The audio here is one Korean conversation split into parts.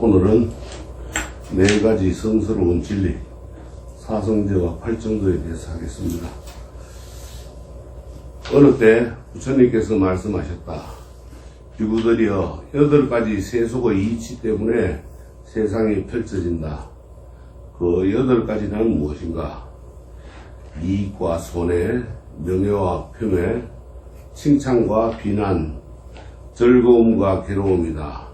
오늘은 네 가지 성스러운 진리, 사성제와 팔정도에 대해서 하겠습니다. 어느 때 부처님께서 말씀하셨다. 비구들이여, 8가지 세속의 이치 때문에 세상이 펼쳐진다. 그 8가지는 무엇인가? 이익과 손해, 명예와 폄훼, 칭찬과 비난, 즐거움과 괴로움이다.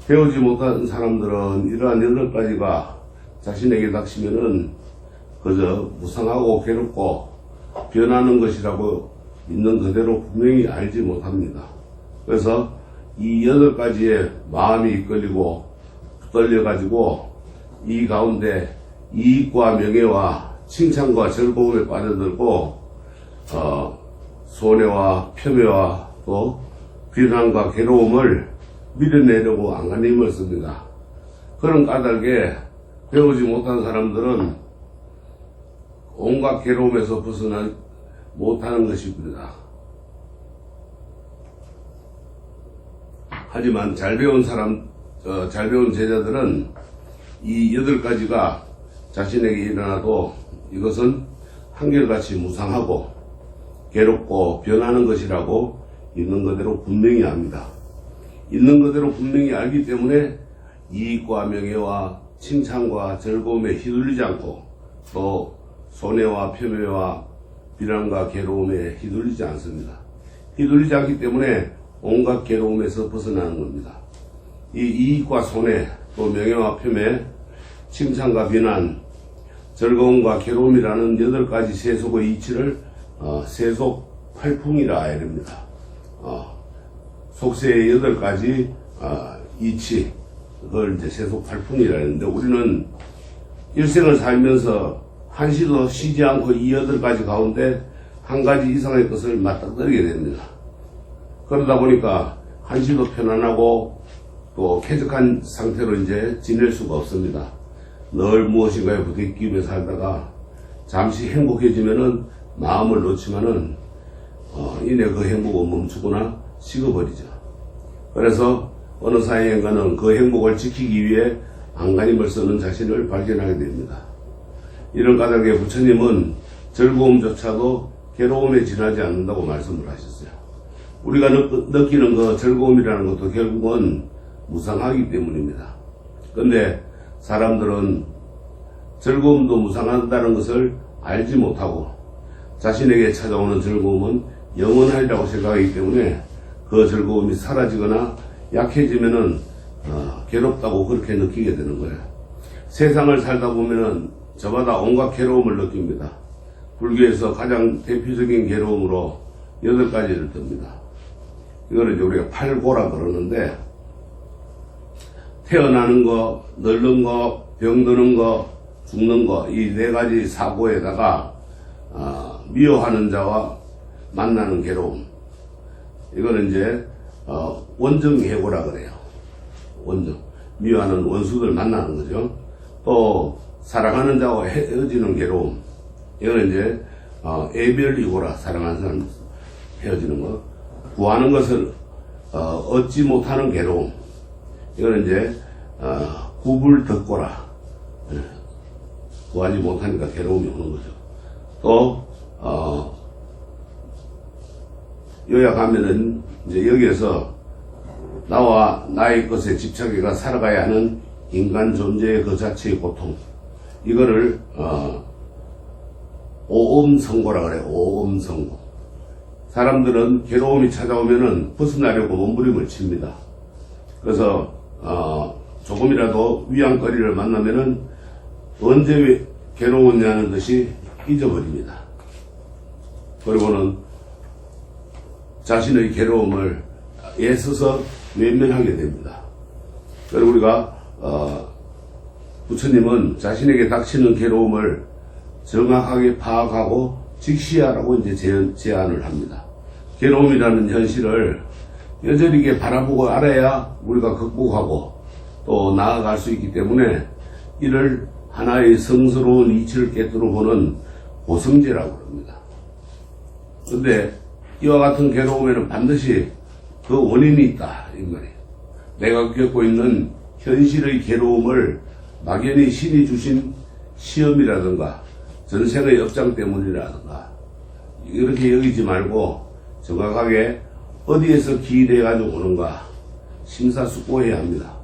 배우지 못한 사람들은 이러한 8가지가 자신에게 닥치면은 그저 무상하고 괴롭고 변하는 것이라고 있는 그대로 분명히 알지 못합니다. 그래서 이 8가지에 마음이 이끌리고 떨려가지고 이 가운데 이익과 명예와 칭찬과 즐거움에 빠져들고 손해와 폄훼와 또 비난과 괴로움을 밀어내려고 안간힘을 씁니다. 그런 까닭에 배우지 못한 사람들은 온갖 괴로움에서 벗어나 못하는 것입니다. 하지만 잘 배운 제자들은 이 8가지가 자신에게 일어나도 이것은 한결같이 무상하고 괴롭고 변하는 것이라고 있는 그대로 분명히 압니다. 있는 그대로 분명히 알기 때문에 이익과 명예와 칭찬과 즐거움에 휘둘리지 않고 또 손해와 폄훼와 비난과 괴로움에 휘둘리지 않습니다. 휘둘리지 않기 때문에 온갖 괴로움에서 벗어나는 겁니다. 이 이익과 손해, 또 명예와 폄훼, 칭찬과 비난, 즐거움과 괴로움이라는 8가지 세속의 이치를 세속 팔풍이라 해야 됩니다. 속세의 8가지 이치, 그걸 이제 세속 팔풍이라 했는데, 우리는 일생을 살면서 한시도 쉬지 않고 이 8가지 가운데 한 가지 이상의 것을 맞닥뜨리게 됩니다. 그러다 보니까 한시도 편안하고 또 쾌적한 상태로 이제 지낼 수가 없습니다. 늘 무엇인가에 부대끼며 살다가 잠시 행복해지면은 마음을 놓치면은 이내 그 행복은 멈추거나 식어버리죠. 그래서 어느 사회인가는 그 행복을 지키기 위해 안간힘을 쓰는 자신을 발견하게 됩니다. 이런 까닭에 부처님은 즐거움조차도 괴로움에 지나지 않는다고 말씀을 하셨어요. 우리가 느끼는 그 즐거움이라는 것도 결국은 무상하기 때문입니다. 그런데 사람들은 즐거움도 무상하다는 것을 알지 못하고 자신에게 찾아오는 즐거움은 영원하리라고 생각하기 때문에 그 즐거움이 사라지거나 약해지면은 괴롭다고 그렇게 느끼게 되는 거예요. 세상을 살다 보면은 저마다 온갖 괴로움을 느낍니다. 불교에서 가장 대표적인 괴로움으로 8가지를 듭니다. 이거를 이제 우리가 팔고라 그러는데, 태어나는 거, 늙는 거, 병드는 거, 죽는 거, 이 4가지 사고에다가 미워하는 자와 만나는 괴로움, 이거는 이제 원정해고라 그래요. 원정, 미워하는 원수들 만나는 거죠. 또 사랑하는 자와 헤어지는 괴로움, 이거는 이제 애별이고라, 사랑하는 사람 헤어지는 거. 구하는 것을 얻지 못하는 괴로움, 이거는 이제 구불덕고라, 구하지 못하니까 괴로움이 오는 거죠. 또 요약하면은 이제 여기에서 나와 나의 것에 집착해가 살아가야 하는 인간 존재의 그 자체의 고통, 이거를 오음성고라 그래요. 오음성고. 사람들은 괴로움이 찾아오면은 벗어나려고 몸부림을 칩니다. 그래서 조금이라도 위안거리를 만나면은 언제 괴로웠냐는 듯이 잊어버립니다. 그리고는 자신의 괴로움을 애써서 외면하게 됩니다. 그리고 우리가 부처님은 자신에게 닥치는 괴로움을 정확하게 파악하고 직시하라고 이제 제안을 합니다. 괴로움이라는 현실을 여전하게 바라보고 알아야 우리가 극복하고 또 나아갈 수 있기 때문에 이를 하나의 성스러운 이치를 깨뜨려 보는 고성제라고 합니다. 그런데 이와 같은 괴로움에는 반드시 그 원인이 있다, 이 말이에요. 내가 겪고 있는 현실의 괴로움을 막연히 신이 주신 시험이라든가 전생의 업장 때문이라든가 이렇게 여기지 말고 정확하게 어디에서 기인해가지고 오는가 심사숙고해야 합니다.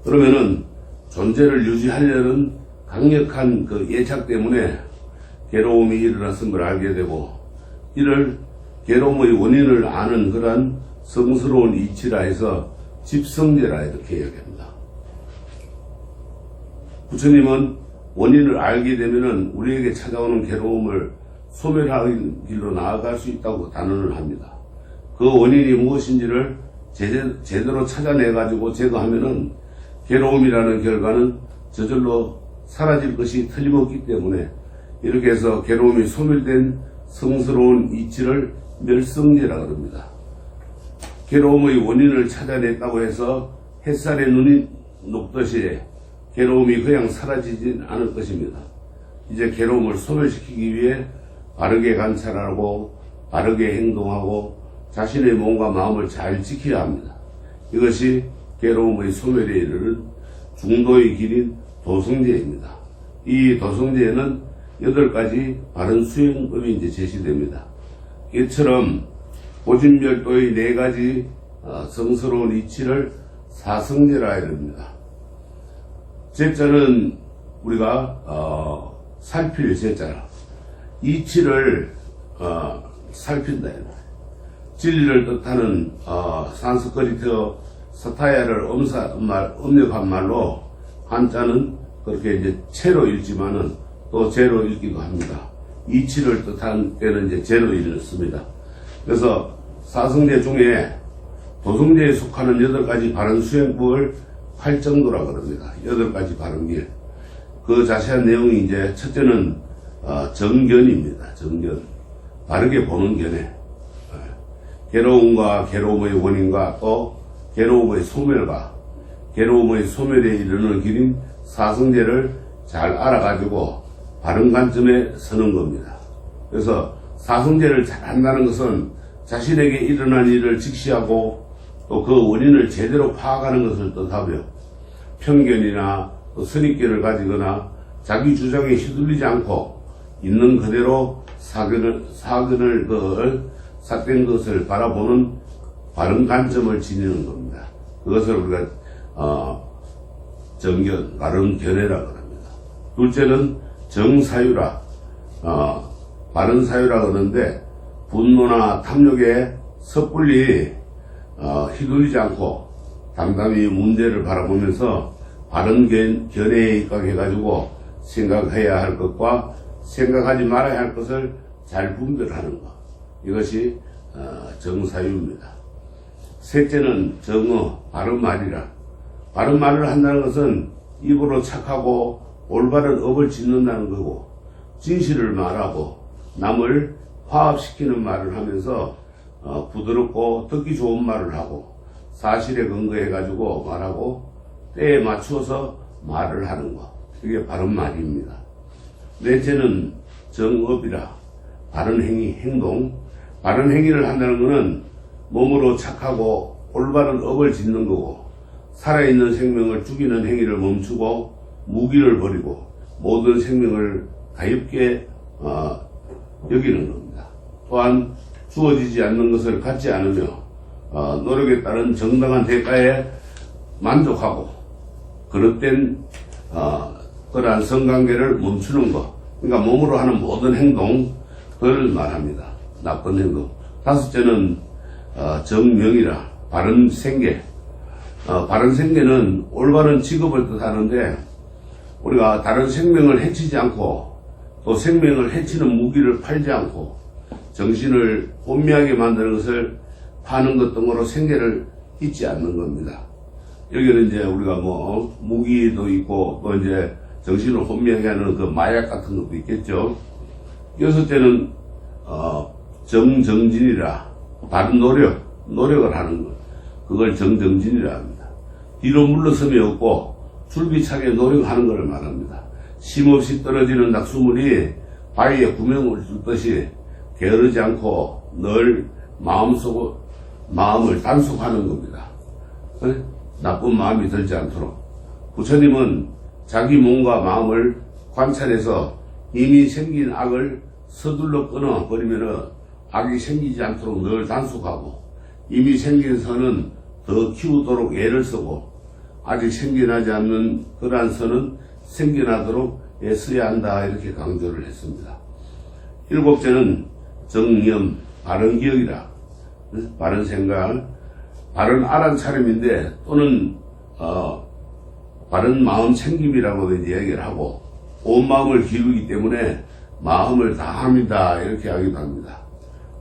그러면은 존재를 유지하려는 강력한 그 예착 때문에 괴로움이 일어났은 걸 알게 되고, 이를 괴로움의 원인을 아는 그러한 성스러운 이치라 해서 집성제라 이렇게 이야기합니다. 부처님은 원인을 알게 되면은 우리에게 찾아오는 괴로움을 소멸하는 길로 나아갈 수 있다고 단언을 합니다. 그 원인이 무엇인지를 제대로 찾아내가지고 제거하면은 괴로움이라는 결과는 저절로 사라질 것이 틀림없기 때문에, 이렇게 해서 괴로움이 소멸된 성스러운 이치를 멸성제라 그럽니다. 괴로움의 원인을 찾아냈다고 해서 햇살에 눈이 녹듯이 괴로움이 그냥 사라지진 않을 것입니다. 이제 괴로움을 소멸시키기 위해 바르게 관찰하고 바르게 행동하고 자신의 몸과 마음을 잘 지켜야 합니다. 이것이 괴로움의 소멸에 이르는 중도의 길인 도성제입니다. 이 도성제에는 8가지 바른 수행법이 이제 제시됩니다. 이처럼 고진멸도의 4가지 성스러운 이치를 사성제라 이릅니다. 제자는 우리가 살필 제자라, 이치를 살핀다. 진리를 뜻하는 산스크리트 사타야를 음력한 말로 한자는 그렇게 이제 체로 읽지만은 또 제로 읽기도 합니다. 이치를 뜻한 때는 이제 제로 읽습니다. 그래서 사성제 중에 도성제에 속하는 8가지 바른 수행법을 활정도라 그럽니다. 8가지 바른 길. 그 자세한 내용이 이제 첫째는 정견입니다. 정견. 바르게 보는 견해. 괴로움과 괴로움의 원인과 또 괴로움의 소멸과 괴로움의 소멸에 이르는 길인 사성제를 잘 알아가지고 바른 관점에 서는 겁니다. 그래서 사성제를 잘 한다는 것은 자신에게 일어난 일을 직시하고 또 그 원인을 제대로 파악하는 것을 뜻하며, 편견이나 선입견을 가지거나 자기 주장에 휘둘리지 않고 있는 그대로 사견을 삿된 것을 바라보는 바른 관점을 지니는 겁니다. 그것을 우리가 정견, 바른 견해라고 합니다. 둘째는 정사유라, 바른 사유라고 하는데, 분노나 탐욕에 섣불리 휘둘리지 않고 담담히 문제를 바라보면서 바른 견해에 입각해가지고 생각해야 할 것과 생각하지 말아야 할 것을 잘 분별하는 것, 이것이 정사유입니다. 셋째는 정어, 바른 말이라. 바른 말을 한다는 것은 입으로 착하고 올바른 업을 짓는다는 거고, 진실을 말하고 남을 화합시키는 말을 하면서 부드럽고 듣기 좋은 말을 하고 사실에 근거해 가지고 말하고 때에 맞추어서 말을 하는 것, 이게 바른 말입니다. 넷째는 정업이라. 바른 행위, 행동. 바른 행위를 한다는 것은 몸으로 착하고 올바른 업을 짓는 거고, 살아있는 생명을 죽이는 행위를 멈추고 무기를 버리고 모든 생명을 가볍게 여기는 겁니다. 또한 주어지지 않는 것을 갖지 않으며 노력에 따른 정당한 대가에 만족하고 그릇된 그러한 성관계를 멈추는 것, 그러니까 몸으로 하는 모든 행동, 그걸 말합니다. 나쁜 행동. 다섯째는 정명이라. 바른 생계. 바른 생계는 올바른 직업을 뜻하는데, 우리가 다른 생명을 해치지 않고 또 생명을 해치는 무기를 팔지 않고 정신을 혼미하게 만드는 것을 파는 것 등으로 생계를 잊지 않는 겁니다. 여기는 이제 우리가 무기도 있고 또 이제 정신을 혼미하게 하는 그 마약 같은 것도 있겠죠. 여섯째는 정정진이라. 바른 노력을 하는 것, 그걸 정정진이라 합니다. 뒤로 물러섬이 없고 줄기차게 노력하는 것을 말합니다. 쉼없이 떨어지는 낙수물이 바위에 구멍을 뚫듯이 게으르지 않고 늘 마음을 단속하는 겁니다. 나쁜 마음이 들지 않도록. 부처님은 자기 몸과 마음을 관찰해서 이미 생긴 악을 서둘러 끊어버리면 악이 생기지 않도록 늘 단속하고, 이미 생긴 선은 더 키우도록 애를 쓰고, 아직 생겨나지 않는 그러한 선은 생겨나도록 애써야 한다, 이렇게 강조를 했습니다. 일곱째는 정념, 바른 기억이라. 바른 생각, 바른 알아차림인데, 또는 바른 마음 챙김이라고도 이야기를 하고, 온 마음을 기울이기 때문에 마음을 다합니다, 이렇게 하기도 합니다.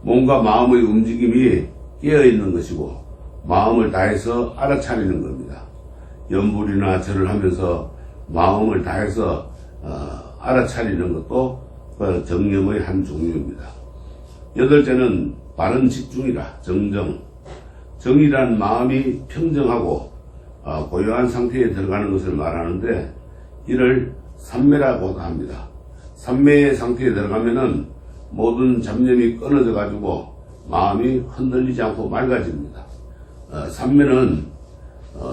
몸과 마음의 움직임이 깨어있는 것이고, 마음을 다해서 알아차리는 겁니다. 염불이나 절을 하면서 마음을 다해서 알아차리는 것도 그 정념의 한 종류입니다. 여덟째는 바른 집중이라. 정정. 정이란 마음이 평정하고 고요한 상태에 들어가는 것을 말하는데, 이를 삼매라고도 합니다. 삼매의 상태에 들어가면은 모든 잡념이 끊어져 가지고 마음이 흔들리지 않고 맑아집니다. 삼매는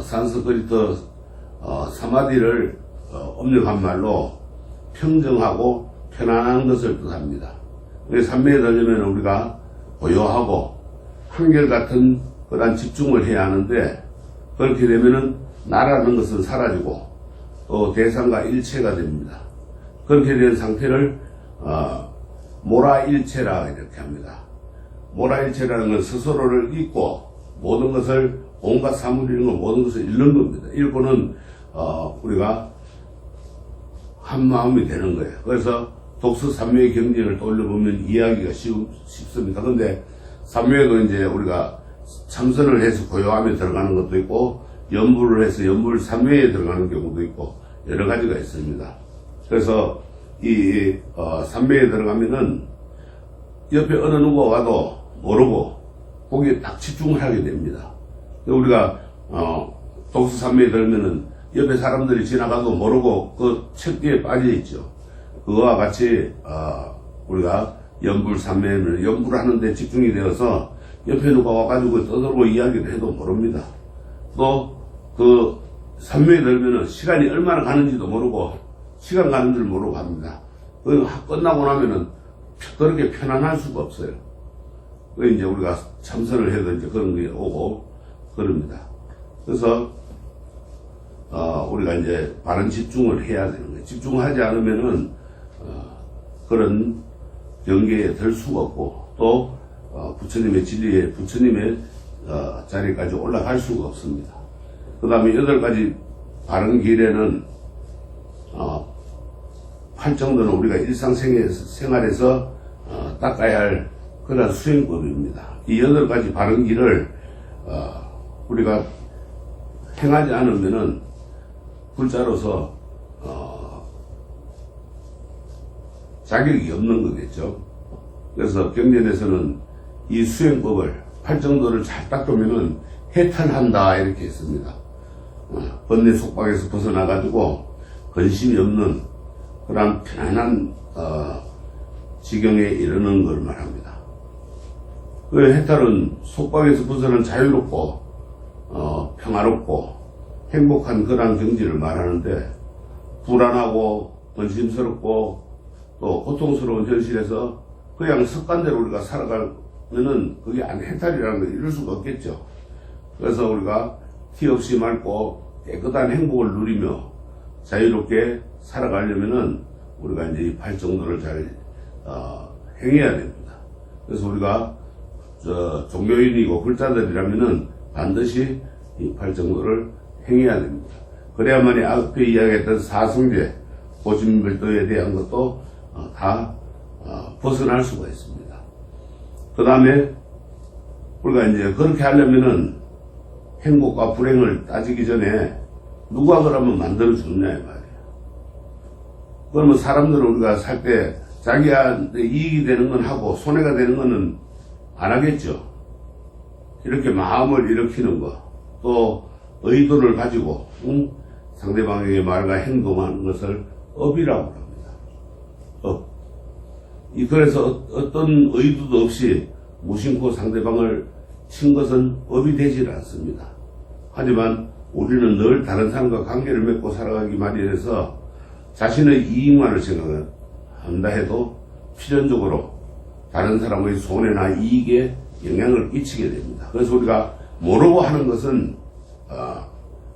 산스크리트 사마디를 업력한 말로 평정하고 편안한 것을 뜻합니다. 삼매에 들려면 우리가 고요하고 한결같은 그런 집중을 해야 하는데, 그렇게 되면은 나라는 것은 사라지고 또 대상과 일체가 됩니다. 그렇게 된 상태를 모라일체라 이렇게 합니다. 모라일체라는 건 스스로를 잊고 모든 것을, 온갖 사물 이런 거 모든 것을 잃는 겁니다. 잃고는 우리가 한 마음이 되는 거예요. 그래서 독서 삼매의 경전을 떠올려보면 이해하기가 쉽습니다. 그런데 삼매에도 이제 우리가 참선을 해서 고요함에 들어가는 것도 있고, 염불을 해서 염불 삼매에 들어가는 경우도 있고, 여러 가지가 있습니다. 그래서 이 삼매에 들어가면은 옆에 어느 누가 와도 모르고 거기에 딱 집중을 하게 됩니다. 우리가 독서 삼매에 들면은 옆에 사람들이 지나가도 모르고 그 책 뒤에 빠져 있죠. 그거와 같이 우리가 염불 삼매는 염불하는데 집중이 되어서 옆에 누가 와가지고 떠들고 이야기를 해도 모릅니다. 또 그 삼매에 들면은 시간이 얼마나 가는지도 모르고 시간 가는 줄 모르고 합니다. 끝나고 나면은 그렇게 편안할 수가 없어요. 그 이제 우리가 참선을 해도 이제 그런 게 오고 그럽니다. 그래서 우리가 이제 바른 집중을 해야 되는 거예요. 집중하지 않으면은 그런 경계에 들 수가 없고, 또 부처님의 진리에, 부처님의 자리까지 올라갈 수가 없습니다. 그 다음에 8가지 바른 길에는 8정도는 우리가 일상생활에서 닦아야 할 그런 수행법입니다. 이 8가지 바른 길을 우리가 행하지 않으면은 불자로서 자격이 없는 거겠죠. 그래서 경전에서는 이 수행법을 8정도를 잘 닦으면은 해탈한다 이렇게 했습니다. 번뇌 속박에서 벗어나가지고 근심이 없는 그런 편안한 지경에 이르는 걸 말합니다. 그 해탈은 속박에서 벗어난 자유롭고 평화롭고 행복한 그런 경지를 말하는데, 불안하고 근심스럽고 또 고통스러운 현실에서 그냥 습관대로 우리가 살아가면은 그게 안 해탈이라는 걸 이룰 수가 없겠죠. 그래서 우리가 티 없이 맑고 깨끗한 행복을 누리며 자유롭게 살아가려면은 우리가 이제 이 8정도를 잘 행해야 됩니다. 그래서 우리가 종교인이고 불자들이라면은 반드시 이 8정도를 행해야 됩니다. 그래야만이 앞에 이야기했던 사성제, 고진별도에 대한 것도 다 벗어날 수가 있습니다. 그 다음에 우리가 이제 그렇게 하려면은 행복과 불행을 따지기 전에 누가 그러면 만들어주느냐 이 말이에요. 그러면 사람들은 우리가 살 때 자기한테 이익이 되는 건 하고 손해가 되는 거는 안 하겠죠. 이렇게 마음을 일으키는 거, 또 의도를 가지고 상대방에게 말과 행동하는 것을 업이라고 합니다. 업. 그래서 어떤 의도도 없이 무심코 상대방을 친 것은 업이 되질 않습니다. 하지만 우리는 늘 다른 사람과 관계를 맺고 살아가기 마련해서 자신의 이익만을 생각한다 해도 필연적으로 다른 사람의 손해나 이익에 영향을 끼치게 됩니다. 그래서 우리가 모르고 하는 것은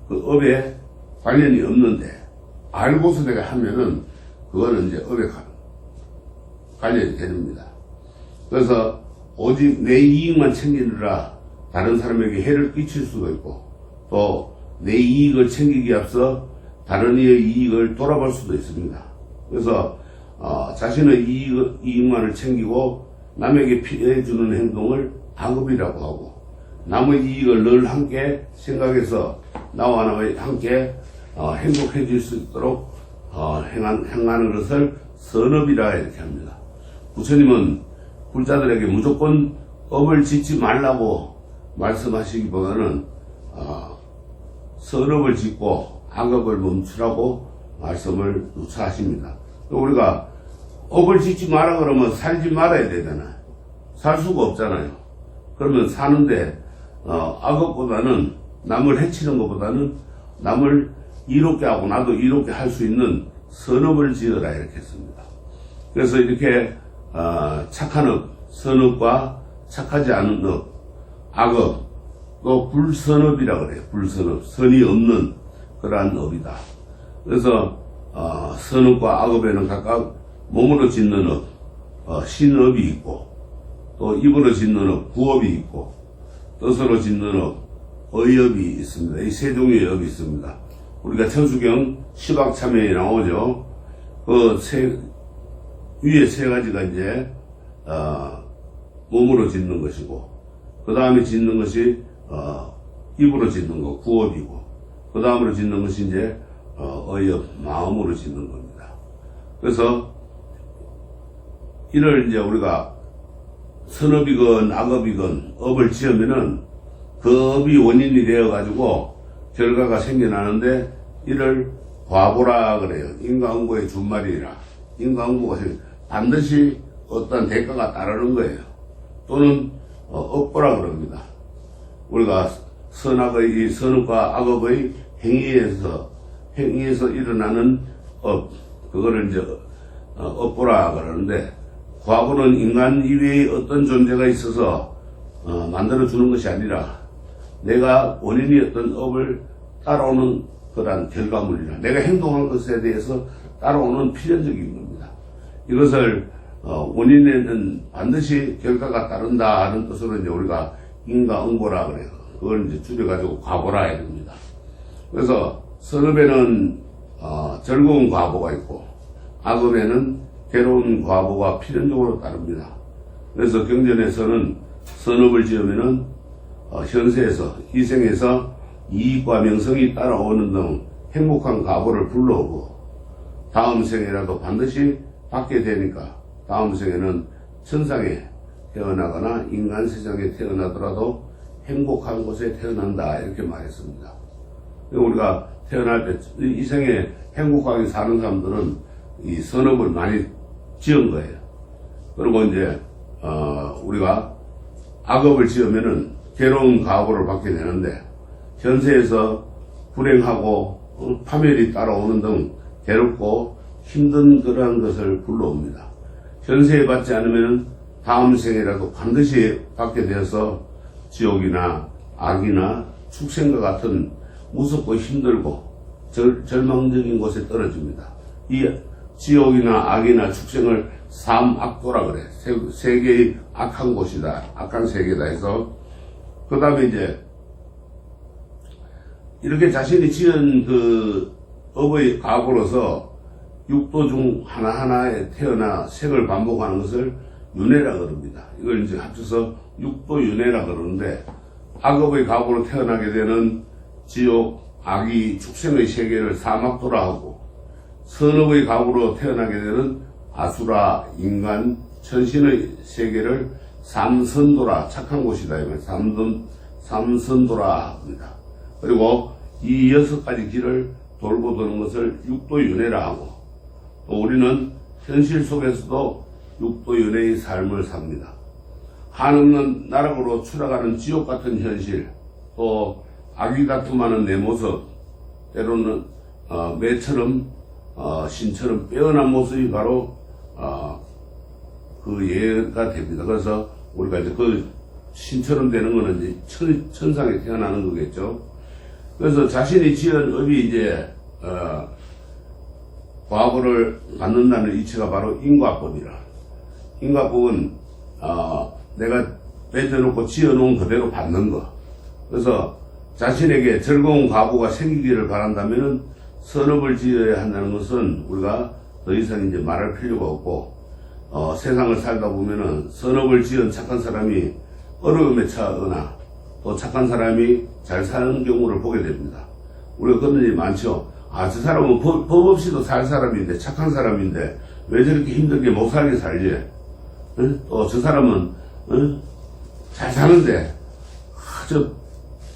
그 업에 관련이 없는데 알고서 내가 하면은 그거는 이제 업에 관련이 됩니다. 그래서 오직 내 이익만 챙기느라 다른 사람에게 해를 끼칠 수도 있고 또 내 이익을 챙기기 앞서 다른 이의 이익을 돌아볼 수도 있습니다. 그래서 자신의 이익만을 챙기고 남에게 피해주는 행동을 악업이라고 하고 남의 이익을 늘 함께 생각해서 나와 함께 행복해질 수 있도록 행하는 것을 선업이라 이렇게 합니다. 부처님은 불자들에게 무조건 업을 짓지 말라고 말씀하시기보다는 선업을 짓고 악업을 멈추라고 말씀을 누차 하십니다. 우리가 업을 짓지 마라 그러면 살지 말아야 되잖아요. 살 수가 없잖아요. 그러면 사는데 악업보다는 남을 해치는 것보다는 남을 이롭게 하고 나도 이롭게 할 수 있는 선업을 지어라 이렇게 했습니다. 그래서 이렇게 착한 업, 선업과 착하지 않은 업, 악업, 또 불선업이라고 그래요. 불선업, 선이 없는 그러한 업이다. 그래서 선업과 악업에는 각각 몸으로 짓는 업, 신업이 있고 또 입으로 짓는 업, 구업이 있고 뜻으로 짓는 업, 의업이 있습니다. 이 세 종류의 업이 있습니다. 우리가 천수경 시박참회에 나오죠. 위에 세 가지가 이제 몸으로 짓는 것이고 그 다음에 짓는 것이 입으로 짓는 거 구업이고 그 다음으로 짓는 것이 이제 의업 마음으로 짓는 겁니다. 그래서 이를 이제 우리가 선업이건 악업이건 업을 지으면은 그 업이 원인이 되어 가지고 결과가 생겨나는데 이를 과보라 그래요. 인과응보의 준말이라. 인과응보가 반드시 어떤 대가가 따르는 거예요. 또는 업보라 그럽니다. 우리가 선악의 선업과 악업의 행위에서 일어나는 업, 그거를 이제 업보라 그러는데 과보는 인간 이외의 어떤 존재가 있어서 만들어주는 것이 아니라 내가 원인이었던 업을 따라오는 그러한 결과물이라 내가 행동한 것에 대해서 따라오는 필연적인 겁니다. 이것을 원인에는 반드시 결과가 따른다 하는 뜻으로 이제 우리가 인과응보라 그래요. 그걸 이제 줄여가지고 과보라 해야 됩니다. 그래서 선업에는 즐거운 과보가 있고 악업에는 괴로운 과보가 필연적으로 따릅니다. 그래서 경전에서는 선업을 지으면은 현세에서 이생에서 이익과 명성이 따라오는 등 행복한 과보를 불러오고 다음 생에라도 반드시 받게 되니까 다음 생에는 천상에 태어나거나 인간 세상에 태어나더라도 행복한 곳에 태어난다 이렇게 말했습니다. 우리가 태어날 때 이 생에 행복하게 사는 사람들은 이 선업을 많이 지은 거예요. 그리고 이제 우리가 악업을 지으면은 괴로운 과보를 받게 되는데 현세에서 불행하고 파멸이 따라오는 등 괴롭고 힘든 그러한 것을 불러옵니다. 현세에 받지 않으면 다음 생에라도 반드시 받게 되어서 지옥이나 악이나 축생과 같은 무섭고 힘들고 절망적인 곳에 떨어집니다. 이 지옥이나 악이나 축생을 삼악도라 그래. 세 개의 악한 곳이다. 악한 세계다 해서 그 다음에 이제 이렇게 자신이 지은 그 업의 과보로서 육도 중 하나하나에 태어나 생을 반복하는 것을 윤회라 그럽니다. 이걸 이제 합쳐서 육도 윤회라 그러는데 악업의 과보로 태어나게 되는 지옥, 악이 축생의 세계를 사막도라 하고 선업의 과보로 태어나게 되는 아수라, 인간, 천신의 세계를 삼선도라 착한 곳이다. 삼선도라 합니다. 그리고 이 6가지 길을 돌고 도는 것을 육도윤회라 하고 또 우리는 현실 속에서도 육도윤회의 삶을 삽니다. 한없는 나락으로 추락하는 지옥 같은 현실 또 아기 다툼하는 내 모습, 때로는 매처럼 신처럼 빼어난 모습이 바로 그 예가 됩니다. 그래서 우리가 이제 그 신처럼 되는 거는 이제 천상에 태어나는 거겠죠. 그래서 자신이 지은 업이 이제 과거를 갖는다는 이치가 바로 인과법이라. 인과법은 내가 맺어놓고 지어놓은 그대로 받는 거. 그래서 자신에게 즐거운 과거가 생기기를 바란다면은 선업을 지어야 한다는 것은 우리가 더 이상 이제 말할 필요가 없고, 세상을 살다 보면은 선업을 지은 착한 사람이 어려움에 처하거나 또 착한 사람이 잘 사는 경우를 보게 됩니다. 우리가 그런 일이 많죠. 저 사람은 법 없이도 살 사람인데, 착한 사람인데 왜 저렇게 힘들게 못 살게 살지? 응? 또 저 사람은 잘 사는데 저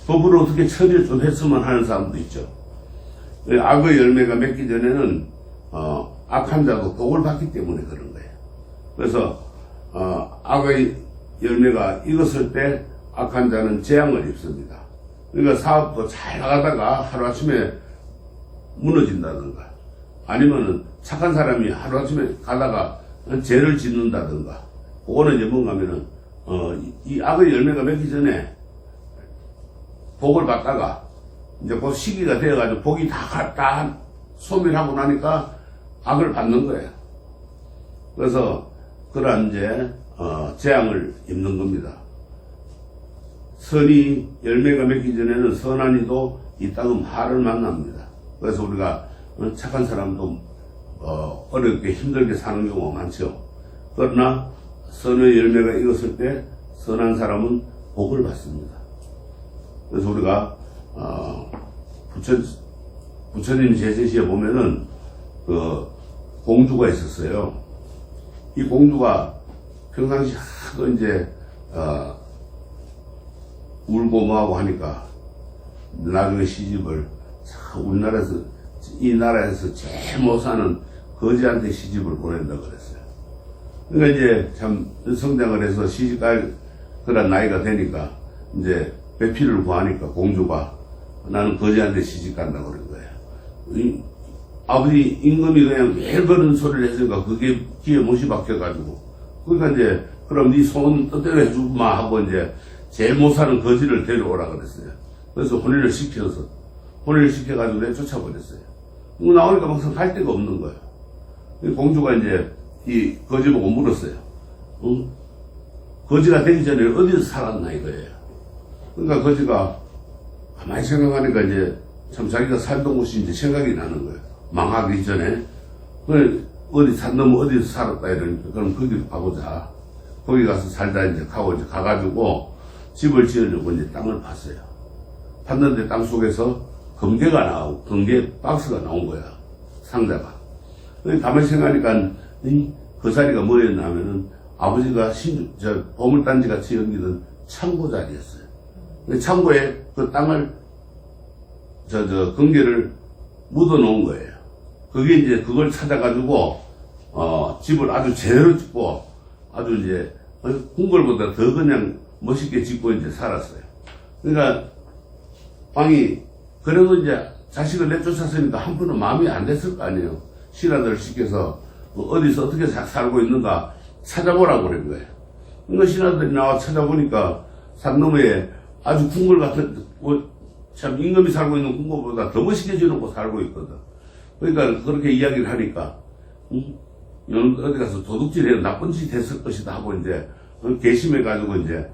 법으로 어떻게 처리를 좀 했으면 하는 사람도 있죠. 악의 열매가 맺기 전에는 악한 자도 복을 받기 때문에 그런 거예요. 그래서 악의 열매가 익었을 때 악한 자는 재앙을 입습니다. 그러니까 사업도 잘 나가다가 하루아침에 무너진다든가, 아니면은 착한 사람이 하루아침에 가다가 죄를 짓는다든가, 그거는 이제 뭔가 하면은 이 악의 열매가 맺기 전에 복을 받다가 이제 그 시기가 되어가지고 복이 다 소멸하고 나니까 악을 받는 거예요. 그래서 그러한 이제 재앙을 입는 겁니다. 선이 열매가 맺기 전에는 선한 이도 이 땅은 화를 만납니다. 그래서 우리가 착한 사람도 어렵게 힘들게 사는 경우가 많죠. 그러나 선의 열매가 익었을 때 선한 사람은 복을 받습니다. 그래서 우리가 부처님 제세시에 보면은 그 공주가 있었어요. 이 공주가 평상시 하도 이제 울고 뭐하고 하니까 나중에 시집을 우리나라에서 이 나라에서 제일 못 사는 거지한테 시집을 보낸다 그랬어요. 그러니까 이제 참 성장을 해서 시집 갈 그런 나이가 되니까 이제 배필을 구하니까 공주가 나는 거지한테 시집 간다 그런 거예요. 아버지 임금이 그냥 매일 그런 소리를 했으니까 그게 귀에 못이 박혀가지고, 그러니까 이제 그럼 네 손 뜻대로 해주마 하고 이제 제일 못 사는 거지를 데려오라 그랬어요. 그래서 혼인을 시켜가지고 내쫓아버렸어요. 나오니까 막상 갈 데가 없는 거예요. 공주가 이제 이 거지 보고 물었어요. 응? 거지가 되기 전에 어디서 살았나 이거예요. 그러니까 거지가 가만히 생각하니까 이제 참 자기가 살던 곳이 이제 생각이 나는 거예요. 망하기 전에. 어디 놈은 어디서 살았다 이러니까 그럼 거기로 가보자. 거기 가서 살다 이제 가가지고 집을 지으려고 이제 땅을 팠어요. 팠는데 땅 속에서 금괴가 나오고, 금괴 박스가 나온 거야. 상자가. 가만히 생각하니까 그 자리가 뭐였냐면은 아버지가 보물단지 같이 여기던 창고 자리였어요. 창고에 그 땅을, 금괴를 묻어 놓은 거예요. 그게 이제 그걸 찾아가지고, 집을 아주 제대로 짓고, 아주 이제, 궁궐보다 더 그냥 멋있게 짓고 이제 살았어요. 그러니까, 왕이, 그래도 이제 자식을 내쫓았으니까 한푼은 마음이 안 됐을 거 아니에요. 신하들을 시켜서 어디서 어떻게 살고 있는가 찾아보라고 그런 거예요. 그러니까 신하들이 나와 찾아보니까 산 너머에 아주 궁궐 같은, 참 임금이 살고 있는 궁궐보다 더 멋있게 지어놓고 살고 있거든. 그러니까 그렇게 이야기를 하니까, 너는 어디 가서 도둑질해 나쁜 짓 했을 것이다 하고 이제 개심해가지고 이제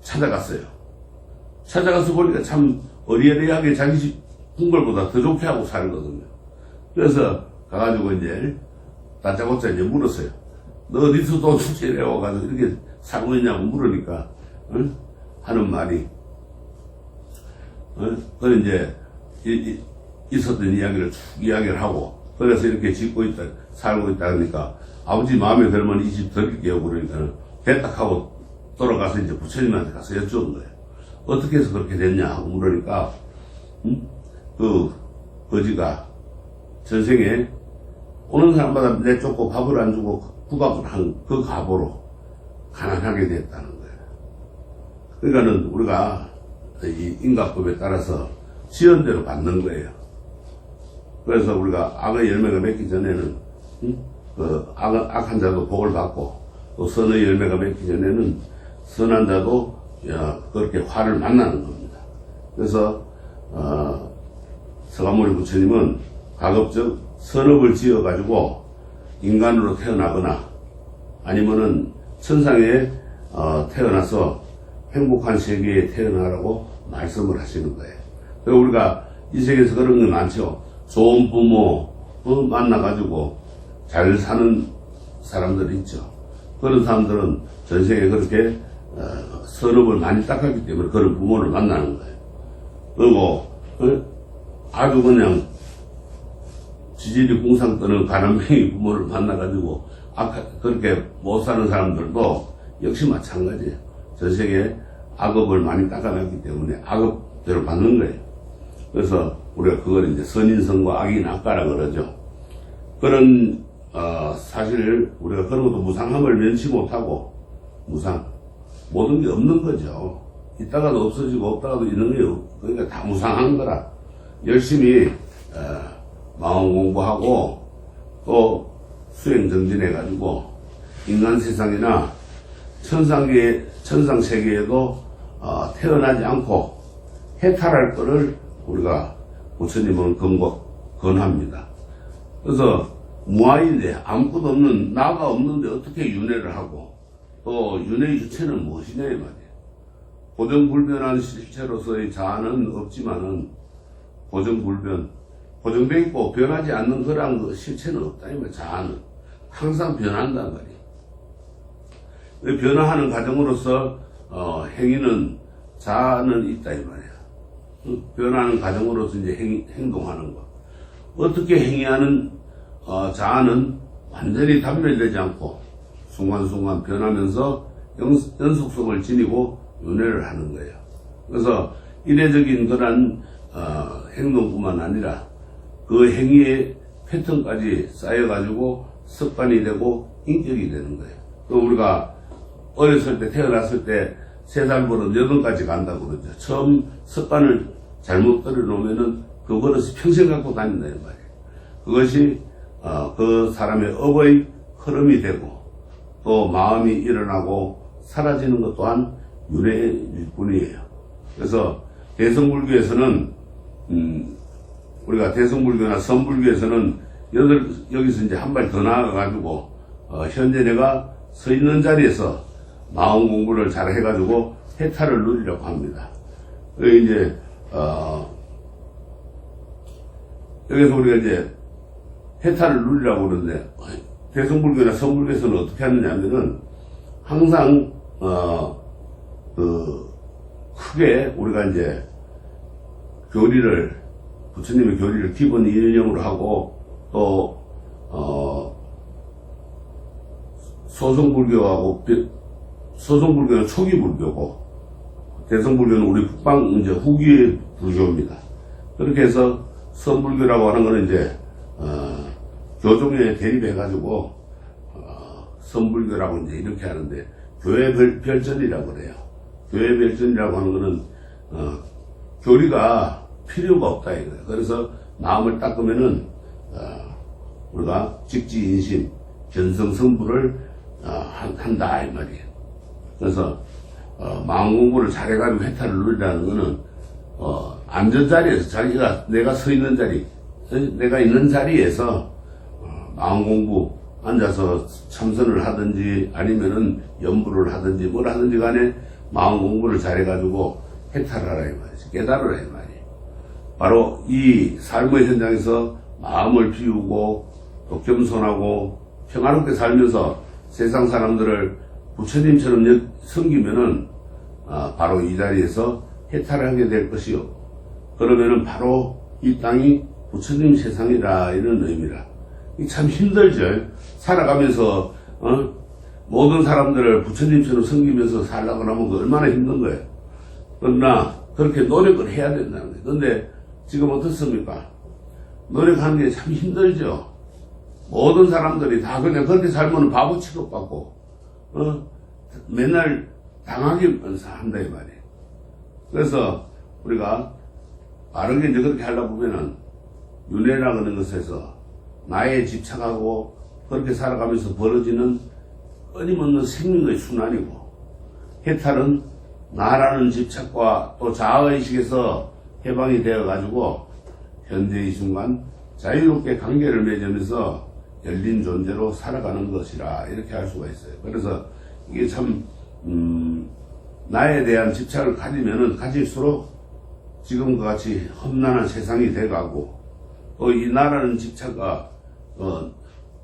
찾아갔어요. 찾아가서 보니까 참 어리어리하게 자기 집 궁궐보다 더 좋게 하고 살거든요. 그래서 가가지고 이제 다짜고짜 이제 물었어요. 너 어디서 도둑질 해와가지고 이렇게 살고 있냐고 물으니까 하는 말이 그래 이제 있었던 이야기를 쭉 이야기를 하고, 그래서 이렇게 짓고 있다 살고 있다 하니까 아버지 마음에 들면 이 집 드릴게요 그러니까 됐다 하고 돌아가서 이제 부처님한테 가서 여쭤본 거예요. 어떻게 해서 그렇게 됐냐 하고 물으니까 그 거지가 전생에 오는 사람마다 내쫓고 밥을 안 주고 구박을 한 그 가보로 가난하게 됐다는 거예요. 그러니까는 우리가 이 인과법에 따라서 지연대로 받는 거예요. 그래서 우리가 악의 열매가 맺기 전에는 그 악한 자도 복을 받고 또 선의 열매가 맺기 전에는 선한 자도 그렇게 화를 만나는 겁니다. 그래서 서가모니 부처님은 가급적 선업을 지어 가지고 인간으로 태어나거나 아니면은 천상에 태어나서 행복한 세계에 태어나라고 말씀을 하시는 거예요. 그리고 우리가 이 세계에서 그런 게 많죠. 좋은 부모 만나가지고 잘 사는 사람들이 있죠. 그런 사람들은 전 세계에 그렇게 선업을 많이 닦았기 때문에 그런 부모를 만나는 거예요. 그리고 아주 그냥 지질이 궁상 떠는 가난뱅이 부모를 만나가지고 그렇게 못 사는 사람들도 역시 마찬가지예요. 전 세계에 악업을 많이 닦아놨기 때문에 악업대로 받는 거예요. 그래서 우리가 그걸 이제 선인성과 악인악과라 그러죠. 그런 사실 우리가 그런 것도 무상함을 면치 못하고 무상 모든 게 없는 거죠. 있다가도 없어지고 없다가도 있는 거예요. 그러니까 다 무상한 거라 열심히 마음 공부하고 또 수행 정진해 가지고 인간 세상이나 천상 세계에도 태어나지 않고 해탈할 것을 우리가 부처님은 권합니다. 그래서 무아인데 아무것도 없는 나가 없는데 어떻게 윤회를 하고 또 윤회의 주체는 무엇이냐 이 말이에요. 고정불변한 실체로서의 자아는 없지만은 고정돼 있고 변하지 않는 거란 그 실체는 없다 이 말이에요. 자아는 항상 변한단 말이에요. 변화하는 과정으로서 행위는 자아는 있다 이 말이에요. 변하는 과정으로서 이제 행동하는 거. 어떻게 행위하는 자아는 완전히 단멸되지 않고 순간순간 변하면서 연속성을 지니고 윤회를 하는 거예요. 그래서 이례적인 그런 행동뿐만 아니라 그 행위의 패턴까지 쌓여가지고 습관이 되고 인격이 되는 거예요. 그 우리가 어렸을 때 태어났을 때 3살 버릇 8까지 간다고 그러죠. 처음 습관을 잘못 들여놓으면은 그 버릇이 평생 갖고 다닌다 이 말이에요. 그것이 그 사람의 업의 흐름이 되고 또 마음이 일어나고 사라지는 것 또한 윤회일 뿐이에요. 그래서 대성불교에서는 우리가 대성불교나 선불교에서는 여기서 이제 한 발 더 나아가가지고 현재 내가 서 있는 자리에서 마음 공부를 잘 해가지고 해탈을 누리려고 합니다. 이제 여기서 우리가 이제 해탈을 누리라고 그러는데 대성불교나 선불교에서는 어떻게 하느냐 하면은 항상 크게 우리가 이제 부처님의 교리를 기본 일념으로 하고 또 소송불교는 초기 불교고 대성불교는 우리 북방 이제 후기의 불교입니다. 그렇게 해서 선불교라고 하는 거는 이제 교종에 대립해가지고 선불교라고 이제 이렇게 하는데 교회 별전이라고 그래요. 교회 별전이라고 하는 거는 교리가 필요가 없다 이거예요. 그래서 마음을 닦으면은 우리가 직지인심 견성성불을 한다 이 말이에요. 그래서 마음 공부를 잘해가지고 해탈을 누리라는 거는 앉은 자리에서 내가 서 있는 자리, 내가 있는 자리에서 마음 공부 앉아서 참선을 하든지 아니면은 연부를 하든지 뭘 하든지 간에 마음 공부를 잘해가지고 해탈을 하라 이 말이지. 깨달으라 이 말이에요. 바로 이 삶의 현장에서 마음을 비우고 또 겸손하고 평화롭게 살면서 세상 사람들을 부처님처럼 섬기면은 바로 이 자리에서 해탈을 하게 될 것이요. 그러면은 바로 이 땅이 부처님 세상이라 이런 의미라. 참 힘들죠. 살아가면서 모든 사람들을 부처님처럼 섬기면서 살라고 하면 얼마나 힘든 거예요. 그러나 그렇게 노력을 해야 된다는 거예요. 그런데 지금 어떻습니까? 노력하는 게 참 힘들죠. 모든 사람들이 다 그냥 그렇게 살면 바보 취급받고 맨날 당하기만 한다 이 말이에요. 그래서 우리가 바르게 이제 그렇게 하려 보면은 윤회라는 것에서 나에 집착하고 그렇게 살아가면서 벌어지는 끊임없는 생명의 순환이고, 해탈은 나라는 집착과 또 자아의식에서 해방이 되어가지고 현재 이 순간 자유롭게 관계를 맺으면서 열린 존재로 살아가는 것이라 이렇게 할 수가 있어요. 그래서 이게 참 나에 대한 집착을 가지면은 가질수록 지금과 같이 험난한 세상이 돼가고, 또 이 나라는 집착과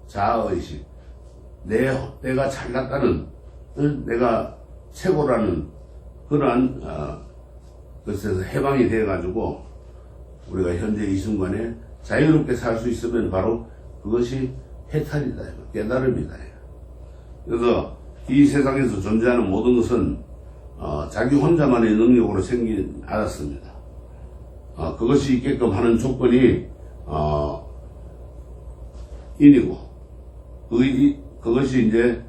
자아의식, 내가 잘났다는, 내가 최고라는 그러한 것에서 해방이 돼가지고 우리가 현재 이 순간에 자유롭게 살 수 있으면 바로 그것이 해탈이다, 깨달음이다. 그래서 이 세상에서 존재하는 모든 것은 자기 혼자만의 능력으로 생긴 않았습니다. 그것이 있게끔 하는 조건이 인이고, 그것이 이제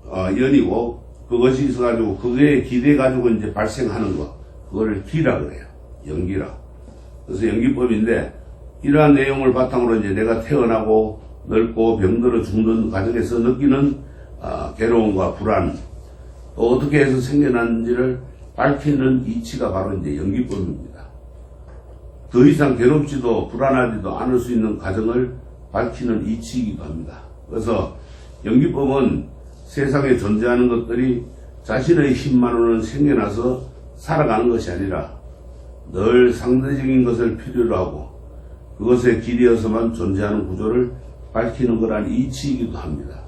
연이고, 그것이 있어가지고 그거에 기대가지고 이제 발생하는 것, 그거를 기라 그래요. 연기라. 그래서 연기법인데, 이러한 내용을 바탕으로 이제 내가 태어나고 늙고 병들어 죽는 과정에서 느끼는 괴로움과 불안, 또 어떻게 해서 생겨났는지를 밝히는 이치가 바로 이제 연기법입니다. 더 이상 괴롭지도 불안하지도 않을 수 있는 과정을 밝히는 이치이기도 합니다. 그래서 연기법은 세상에 존재하는 것들이 자신의 힘만으로는 생겨나서 살아가는 것이 아니라 늘 상대적인 것을 필요로 하고 그것에 기대어서만 존재하는 구조를 밝히는 거란 이치이기도 합니다.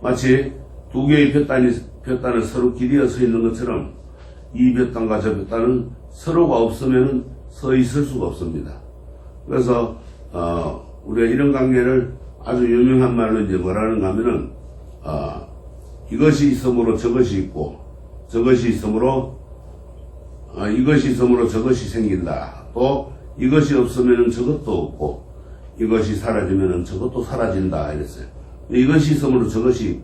마치 두 개의 볕단을 서로 기대어 서 있는 것처럼 이 볕단과 저 볕단은 서로가 없으면 서 있을 수가 없습니다. 그래서 우리가 이런 관계를 아주 유명한 말로 이제 뭐라는가 하면은 이것이 있으므로 저것이 있고, 저것이 있으므로 이것이 있으므로 저것이 생긴다. 또 이것이 없으면 저것도 없고, 이것이 사라지면 저것도 사라진다 이랬어요. 이것이 있으므로 저것이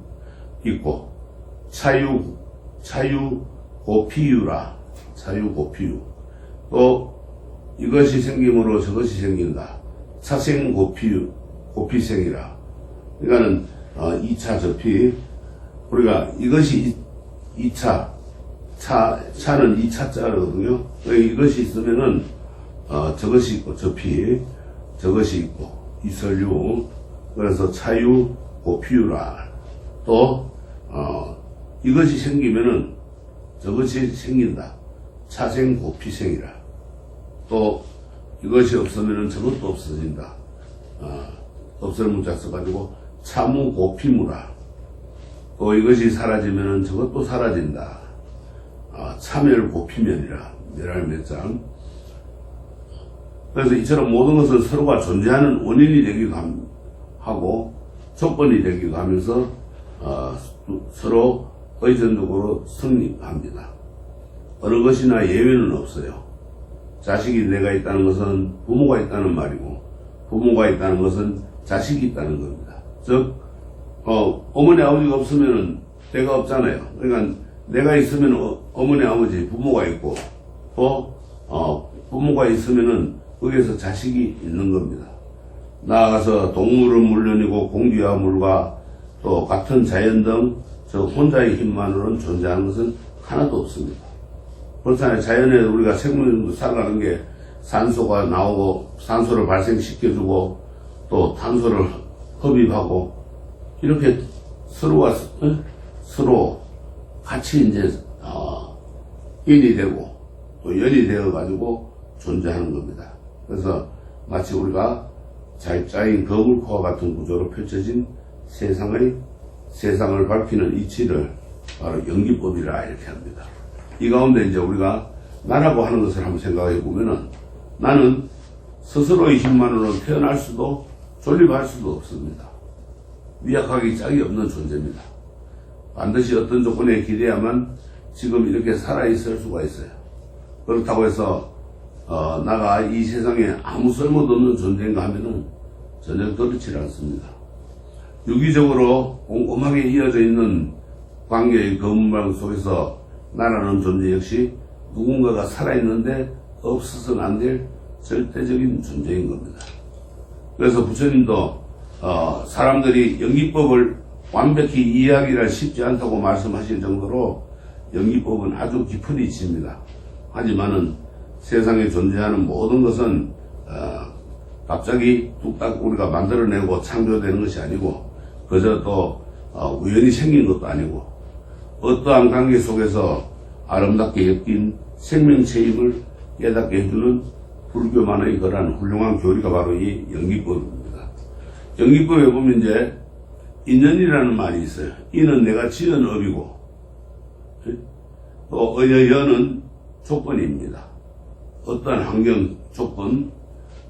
있고, 차유고피유라. 차유고피유. 또 이것이 생김으로 저것이 생긴다. 차생고피유, 고피생이라. 그러니까는 2차 접히, 우리가 이것이 2차, 차는 2차자거든요. 이것이 있으면은 저것이 있고 접히, 저것이 있고 이설유. 그래서 차유 고피유라. 또 이것이 생기면은 저것이 생긴다. 차생 고피생이라. 또 이것이 없으면은 저것도 없어진다. 없을 문자 써가지고 차무 고피무라. 또 이것이 사라지면은 저것도 사라진다. 차멸 고피면이라. 멸할 몇장. 그래서 이처럼 모든 것은 서로가 존재하는 원인이 되기도 하고 조건이 되기도 하면서 서로 의존적으로 성립합니다. 어느 것이나 예외는 없어요. 자식이 내가 있다는 것은 부모가 있다는 말이고, 부모가 있다는 것은 자식이 있다는 겁니다. 즉 어머니 아버지가 없으면 내가 없잖아요. 그러니까 내가 있으면 어머니 아버지 부모가 있고, 또 부모가 있으면은 거기에서 자식이 있는 겁니다. 나아가서 동물은 물론이고 공기와 물과 또 같은 자연 등 저 혼자의 힘만으로는 존재하는 것은 하나도 없습니다. 그렇잖아요. 자연에 우리가 생물도 살아가는 게 산소가 나오고 산소를 발생시켜주고 또 탄소를 흡입하고 이렇게 서로 같이 이제 인이 되고 또 연이 되어 가지고 존재하는 겁니다. 그래서 마치 우리가 잘 짜인 거울코와 같은 구조로 펼쳐진 세상을 밝히는 이치를 바로 연기법이라 이렇게 합니다. 이 가운데 이제 우리가 나라고 하는 것을 한번 생각해 보면은 나는 스스로의 힘만으로 태어날 수도 존립할 수도 없습니다. 미약하기 짝이 없는 존재입니다. 반드시 어떤 조건에 기대야만 지금 이렇게 살아있을 수가 있어요. 그렇다고 해서 나가 이 세상에 아무 쓸모도 없는 존재인가 하면은 전혀 그렇지 않습니다. 유기적으로 꼼꼼하게 이어져 있는 관계의 거문방 속에서 나라는 존재 역시 누군가가 살아있는데 없어서는 안 될 절대적인 존재인 겁니다. 그래서 부처님도 사람들이 연기법을 완벽히 이해하기가 쉽지 않다고 말씀하실 정도로 연기법은 아주 깊은 이치입니다. 하지만은 세상에 존재하는 모든 것은 갑자기 뚝딱 우리가 만들어내고 창조되는 것이 아니고 그저 또 우연히 생긴 것도 아니고 어떠한 관계 속에서 아름답게 엮인 생명체임을 깨닫게 해주는 불교만의 그러한 훌륭한 교리가 바로 이 연기법입니다. 연기법에 보면 이제 인연이라는 말이 있어요. 이는 내가 지은 업이고 또 연은 조건입니다. 어떠한 환경 조건,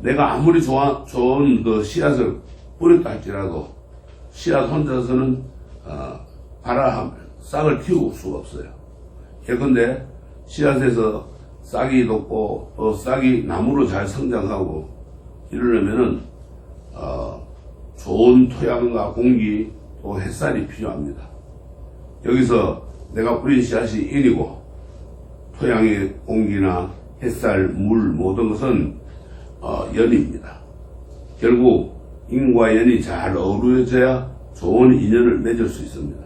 내가 아무리 좋은 그 씨앗을 뿌렸다 할지라도 씨앗 혼자서는 싹을 틔울 수가 없어요. 예컨대 씨앗에서 싹이 돋고 또 싹이 나무로 잘 성장하고 이러려면은 좋은 토양과 공기 또 햇살이 필요합니다. 여기서 내가 뿌린 씨앗이 인이고 토양의 공기나 햇살, 물 모든 것은 연입니다. 결국 인과 연이 잘 어우러져야 좋은 인연을 맺을 수 있습니다.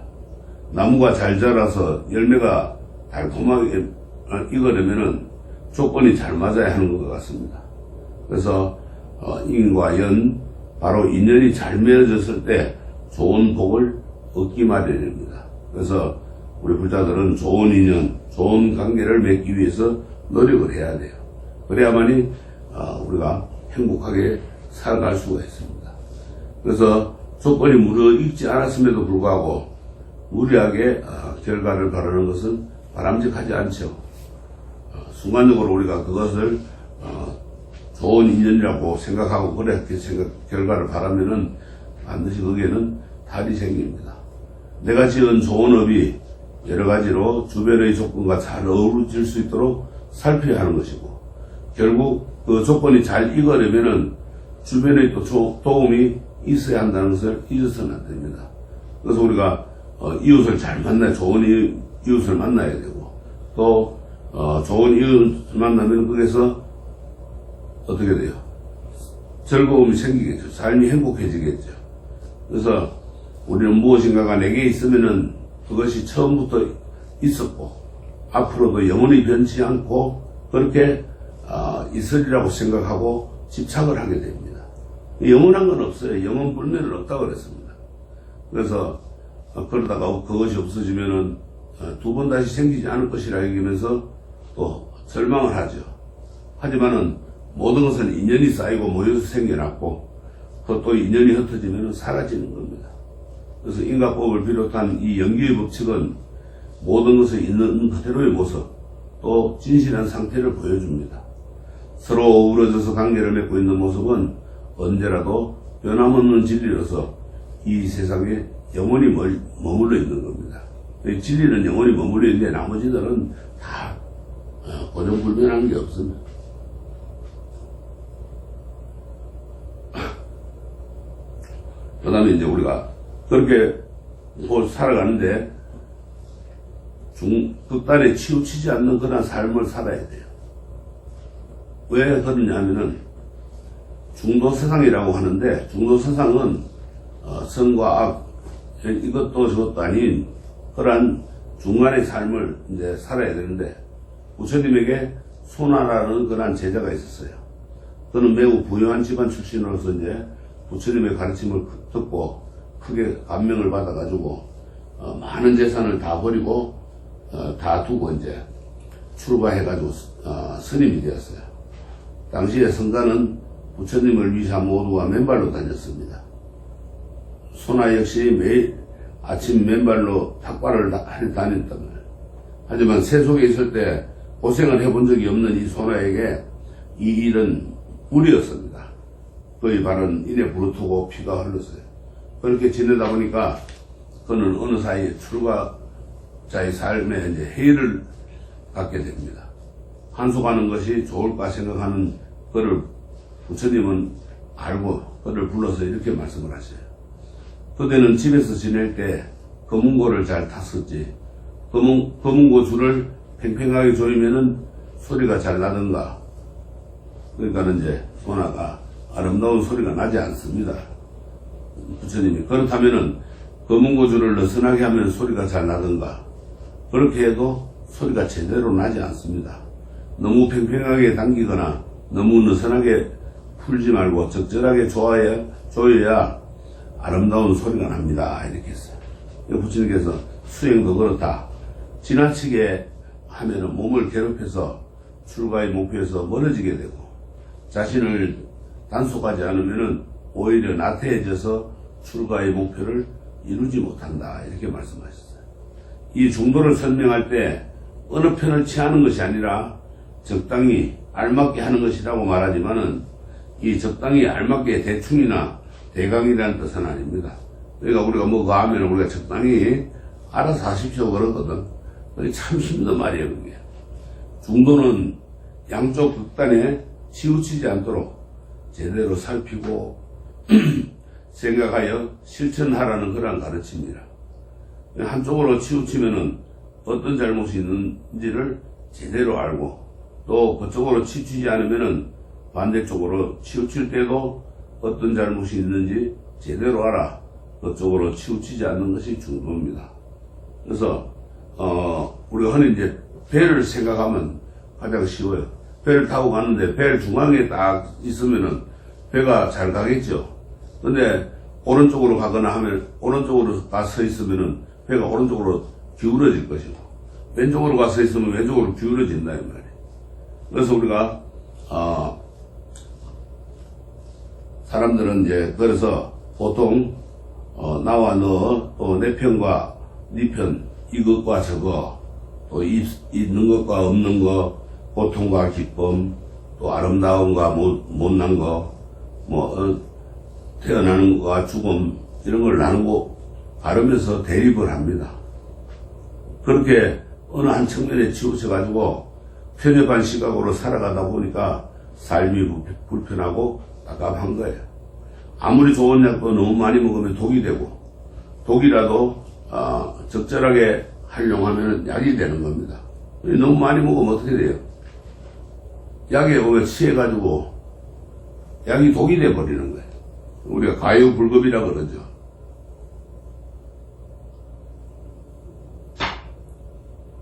나무가 잘 자라서 열매가 달콤하게 익으려면은 조건이 잘 맞아야 하는 것 같습니다. 그래서 인과 연, 바로 인연이 잘 맺어졌을 때 좋은 복을 얻기 마련입니다. 그래서 우리 불자들은 좋은 인연, 좋은 관계를 맺기 위해서 노력을 해야 돼요. 그래야만이 우리가 행복하게 살아갈 수가 있습니다. 그래서 조건이 무르익지 않았음에도 불구하고 무리하게 결과를 바라는 것은 바람직하지 않죠. 순간적으로 우리가 그것을 좋은 인연이라고 생각하고 그렇게 결과를 바라면은 반드시 거기에는 탈이 생깁니다. 내가 지은 좋은 업이 여러 가지로 주변의 조건과 잘 어우러질 수 있도록 살펴야 하는 것이고, 결국 그 조건이 잘 익으려면은 주변의 또 도움이 있어야 한다는 것을 잊어서는 안 됩니다. 그래서 우리가 이웃을 잘 만나야, 좋은 이웃을 만나야 되고, 또 좋은 이웃을 만나면 거기서 어떻게 돼요? 즐거움이 생기겠죠. 삶이 행복해지겠죠. 그래서 우리는 무엇인가가 내게 있으면은 그것이 처음부터 있었고 앞으로도 영원히 변치 않고 그렇게 있으리라고 생각하고 집착을 하게 됩니다. 영원한 건 없어요. 영원 불면은 없다고 그랬습니다. 그래서 그러다가 그것이 없어지면은 두 번 다시 생기지 않을 것이라 여기면서 또 절망을 하죠. 하지만은 모든 것은 인연이 쌓이고 모여서 생겨났고 또 인연이 흩어지면은 사라지는 겁니다. 그래서 인과법을 비롯한 이 연기의 법칙은 모든 것을 있는 그대로의 모습, 또 진실한 상태를 보여줍니다. 서로 어우러져서 관계를 맺고 있는 모습은 언제라도 변함없는 진리로서 이 세상에 영원히 머물러 있는 겁니다. 진리는 영원히 머물러 있는데 나머지들은 다 고정불변한 게 없습니다. 그 다음에 이제 우리가 그렇게 살아가는데 극단에 치우치지 않는 그런 삶을 살아야 돼요. 왜 그러냐면은 중도세상이라고 하는데, 중도세상은 선과 악, 이것도 저것도 아닌 그러한 중간의 삶을 이제 살아야 되는데, 부처님에게 소나라는 그러한 제자가 있었어요. 그는 매우 부유한 집안 출신으로서 이제 부처님의 가르침을 듣고 크게 감명을 받아가지고 많은 재산을 다 버리고 다 두고 이제 출가해가지고 스님이 되었어요. 당시에 성가는 부처님을 위사 모두가 맨발로 다녔습니다. 소나 역시 매일 아침 맨발로 탁발을 다녔단 말이에요. 하지만 세속에 있을 때 고생을 해본 적이 없는 이 소나에게 이 일은 무리였습니다. 그의 발은 이내 부르트고 피가 흘렀어요. 그렇게 지내다 보니까 그는 어느 사이에 출가자의 삶에 이제 해이를 갖게 됩니다. 한수 가는 것이 좋을까 생각하는 그를 부처님은 알고 그를 불러서 이렇게 말씀을 하셔요. 그대는 집에서 지낼 때 검은고를 잘 탔었지, 검은 고추를 팽팽하게 조이면은 소리가 잘 나던가. 그러니까는 이제 소나가 아름다운 소리가 나지 않습니다. 부처님이. 그렇다면은 검은 고추를 느슨하게 하면 소리가 잘 나던가. 그렇게 해도 소리가 제대로 나지 않습니다. 너무 팽팽하게 당기거나 너무 느슨하게 풀지 말고 적절하게 조여야 아름다운 소리가 납니다. 이렇게 했어요. 부처님께서 수행도 그렇다. 지나치게 하면은 몸을 괴롭혀서 출가의 목표에서 멀어지게 되고, 자신을 단속하지 않으면은 오히려 나태해져서 출가의 목표를 이루지 못한다. 이렇게 말씀하셨어요. 이 중도를 설명할 때 어느 편을 취하는 것이 아니라 적당히 알맞게 하는 것이라고 말하지만은, 이 적당히 알맞게 대충이나 대강이라는 뜻은 아닙니다. 그러니까 우리가 뭐가 하면 우리가 적당히 알아서 하십시오 그러거든. 그게 참 힘든 말이에요. 그게. 중도는 양쪽 극단에 치우치지 않도록 제대로 살피고 생각하여 실천하라는 그런 가르침이라. 한쪽으로 치우치면은 어떤 잘못이 있는지를 제대로 알고, 또 그쪽으로 치우치지 않으면은 반대쪽으로 치우칠 때도 어떤 잘못이 있는지 제대로 알아 그쪽으로 치우치지 않는 것이 중도입니다. 그래서 우리가 흔히 이제 배를 생각하면 가장 쉬워요. 배를 타고 가는데 배 중앙에 딱 있으면은 배가 잘 가겠죠. 근데 오른쪽으로 가거나 하면, 오른쪽으로 가서 있으면은 배가 오른쪽으로 기울어질 것이고, 왼쪽으로 가서 있으면 왼쪽으로 기울어진다 이 말이에요. 그래서 우리가 사람들은 이제 그래서 보통 나와 너, 또 내 편과 네 편, 이것과 저거, 또 있는 것과 없는 것, 고통과 기쁨, 또 아름다움과 못난 것, 태어나는 것과 죽음, 이런 걸 나누고 가르면서 대립을 합니다. 그렇게 어느 한 측면에 치우쳐가지고 편협한 시각으로 살아가다 보니까 삶이 불편하고 답답한 거예요. 아무리 좋은 약도 너무 많이 먹으면 독이 되고, 독이라도 적절하게 활용하면 약이 되는 겁니다. 너무 많이 먹으면 어떻게 돼요? 약에 오면 취해가지고 약이 독이 돼버리는 거예요. 우리가 과유불급이라 그러죠.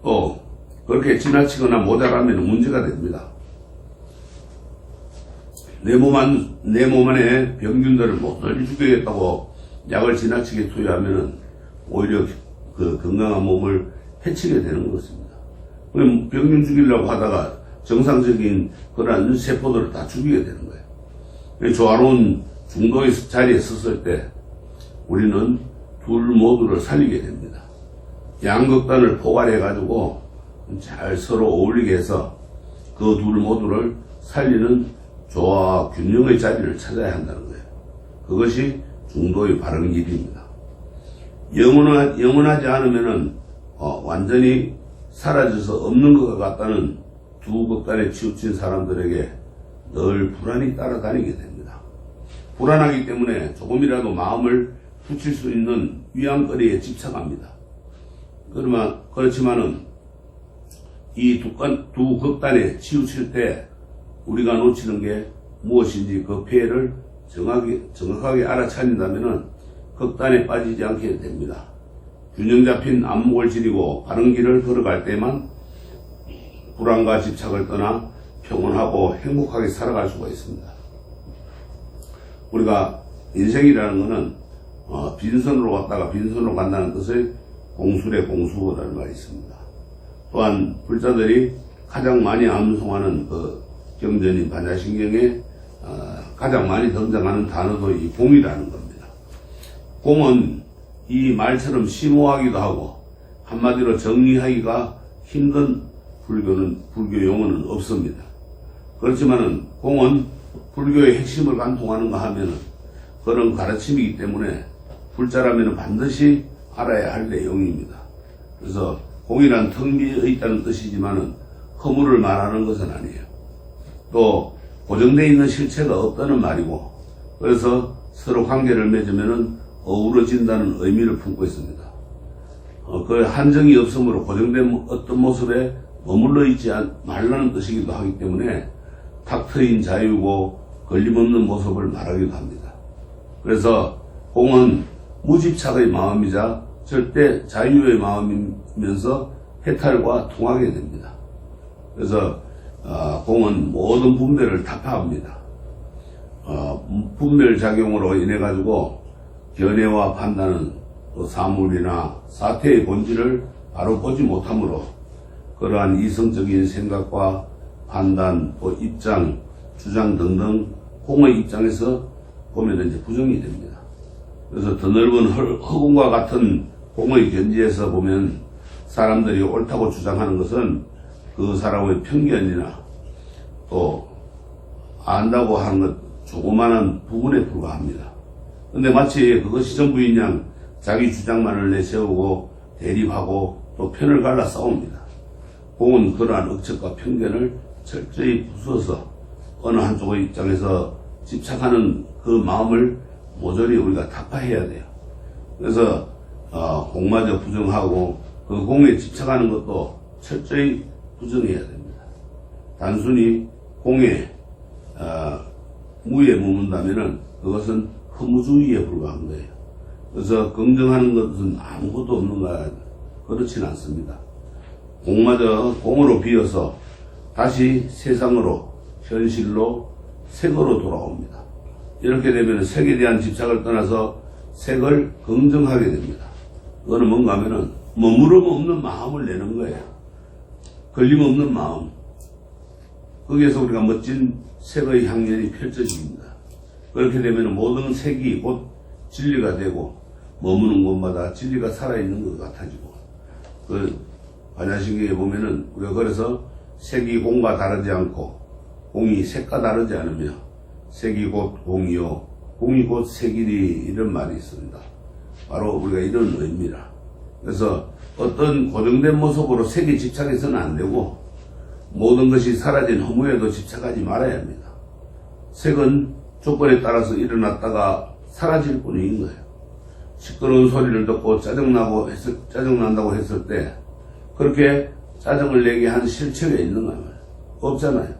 또 그렇게 지나치거나 모자라면 문제가 됩니다. 내 몸 안에 병균들을 모조리 죽이겠다고 약을 지나치게 투여하면 오히려 그 건강한 몸을 해치게 되는 것입니다. 그럼 병균 죽이려고 하다가 정상적인 그런 세포들을 다 죽이게 되는 거예요. 조화로운 중도의 자리에 섰을 때 우리는 둘 모두를 살리게 됩니다. 양극단을 포괄해가지고 잘 서로 어울리게 해서 그 둘 모두를 살리는 조화와 균형의 자리를 찾아야 한다는 거예요. 그것이 중도의 바른 길입니다. 영원하지 않으면은 완전히 사라져서 없는 것 같다는 두 극단에 치우친 사람들에게 늘 불안이 따라다니게 됩니다. 불안하기 때문에 조금이라도 마음을 붙일 수 있는 위안거리에 집착합니다. 그렇지만은 이 두 극단에 치우칠 때 우리가 놓치는 게 무엇인지 그 폐해를 정확하게 알아차린다면은 극단에 빠지지 않게 됩니다. 균형 잡힌 안목을 지니고 바른 길을 걸어갈 때만 불안과 집착을 떠나 평온하고 행복하게 살아갈 수가 있습니다. 우리가 인생이라는 것은 빈손으로 갔다가 빈손으로 간다는 뜻의 공술의 공수라는 말이 있습니다. 또한 불자들이 가장 많이 암송하는 그 경전인 반야신경에 가장 많이 등장하는 단어도 이 공이라는 겁니다. 공은 이 말처럼 심오하기도 하고 한마디로 정리하기가 힘든 불교 용어는 없습니다. 그렇지만은 공은 불교의 핵심을 관통하는가 하면은 그런 가르침이기 때문에 불자라면 반드시 알아야 할 내용입니다. 그래서 공이란 텅 비어 있다는 뜻이지만은 허물을 말하는 것은 아니에요. 또 고정되어 있는 실체가 없다는 말이고, 그래서 서로 관계를 맺으면은 어우러진다는 의미를 품고 있습니다. 그 한정이 없으므로 고정된 어떤 모습에 머물러 있지 말라는 뜻이기도 하기 때문에 탁 트인 자유고 걸림없는 모습을 말하기도 합니다. 그래서 공은 무집착의 마음이자 절대 자유의 마음이면서 해탈과 통하게 됩니다. 그래서 공은 모든 분별을 타파합니다. 분별작용으로 인해 가지고 견해와 판단은 또 사물이나 사태의 본질을 바로 보지 못하므로 그러한 이성적인 생각과 판단, 또 입장, 주장 등등 공의 입장에서 보면 이제 부정이 됩니다. 그래서 더 넓은 허공과 같은 공의 견지에서 보면 사람들이 옳다고 주장하는 것은 그 사람의 편견이나 또 안다고 하는 것 조그마한 부분에 불과합니다. 근데 마치 그것이 전부인 양 자기 주장만을 내세우고 대립하고 또 편을 갈라 싸웁니다. 공은 그러한 억측과 편견을 철저히 부숴서 어느 한쪽의 입장에서 집착하는 그 마음을 모조리 우리가 타파해야 돼요. 그래서 공마저 부정하고 그 공에 집착하는 것도 철저히 부정해야 됩니다. 단순히 공에 무에 머문다면은 그것은 허무주의에 불과한 거예요. 그래서 긍정하는 것은 아무것도 없는가, 그렇지는 않습니다. 공마저 공으로 비어서 다시 세상으로, 현실로, 색으로 돌아옵니다. 이렇게 되면 색에 대한 집착을 떠나서 색을 긍정하게 됩니다. 그거는 뭔가 하면은 머무름 없는 마음을 내는 거예요. 걸림없는 마음. 거기에서 우리가 멋진 색의 향연이 펼쳐집니다. 그렇게 되면 모든 색이 곧 진리가 되고 머무는 곳마다 진리가 살아있는 것 같아지고, 그 반야신경에 보면은 우리가 그래서 색이 공과 다르지 않고 공이 색과 다르지 않으며 색이 곧 공이요 공이 곧 색이니, 이런 말이 있습니다. 바로 우리가 이런 의미라. 그래서 어떤 고정된 모습으로 색에 집착해서는 안 되고 모든 것이 사라진 허무에도 집착하지 말아야 합니다. 색은 조건에 따라서 일어났다가 사라질 뿐인 거예요. 시끄러운 소리를 듣고 짜증난다고 했을 때 그렇게 짜증을 내게 한 실체가 있는가 말이에요. 없잖아요.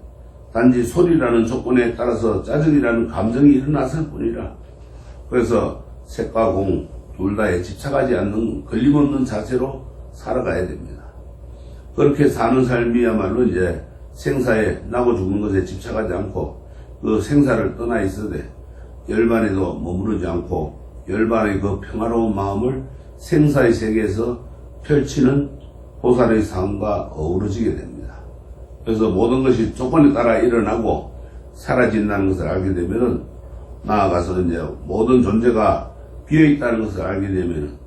단지 소리라는 조건에 따라서 짜증이라는 감정이 일어났을 뿐이라. 그래서 색과 공 둘 다에 집착하지 않는 걸림없는 자세로 살아가야 됩니다. 그렇게 사는 삶이야말로 이제 생사에 나고 죽는 것에 집착하지 않고 그 생사를 떠나 있어되 열반에도 머무르지 않고 열반의 그 평화로운 마음을 생사의 세계에서 펼치는 보살의 삶과 어우러지게 됩니다. 그래서 모든 것이 조건에 따라 일어나고 사라진다는 것을 알게 되면은 나아가서 이제 모든 존재가 비어있다는 것을 알게 되면은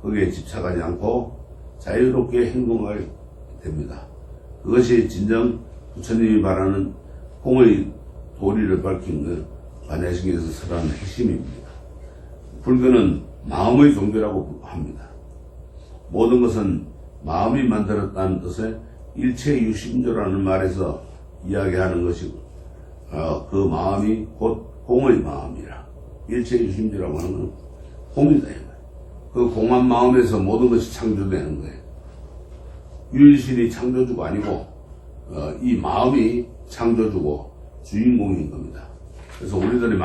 거기에 집착하지 않고 자유롭게 행동하게 됩니다. 그것이 진정 부처님이 말하는 공의 도리를 밝힌 그 반야신경에서 설하는 핵심입니다. 불교는 마음의 종교라고 합니다. 모든 것은 마음이 만들었다는 뜻의 일체유심조라는 말에서 이야기하는 것이고, 그 마음이 곧 공의 마음이라. 일체유심조라고 하는 건 공이다. 그 공한 마음에서 모든 것이 창조되는 거예요. 유일신이 창조주가 아니고 이 마음이 창조주고 주인공인 겁니다. 그래서 우리들의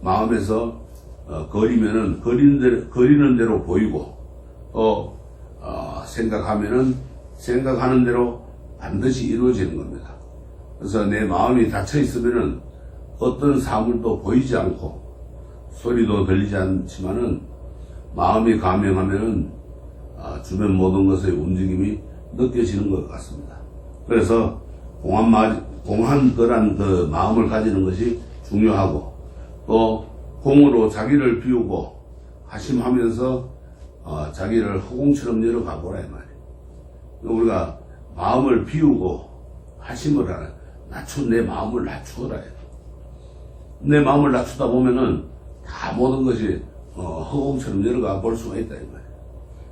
마음에서 거리면은 거리는 대로 보이고 또 생각하면은 생각하는 대로 반드시 이루어지는 겁니다. 그래서 내 마음이 닫혀 있으면은 어떤 사물도 보이지 않고 소리도 들리지 않지만은 마음이 감명하면은 주변 모든 것의 움직임이 느껴지는 것 같습니다. 그래서 공한 거란 그 마음을 가지는 것이 중요하고, 또 공으로 자기를 비우고 하심하면서 자기를 허공처럼 열어가보라 이 말이에요. 우리가 마음을 비우고 하심을 하라. 내 마음을 낮추어라. 내 마음을 낮추다 보면은 다 모든 것이 허공처럼 열어가 볼 수가 있다 이 말이에요.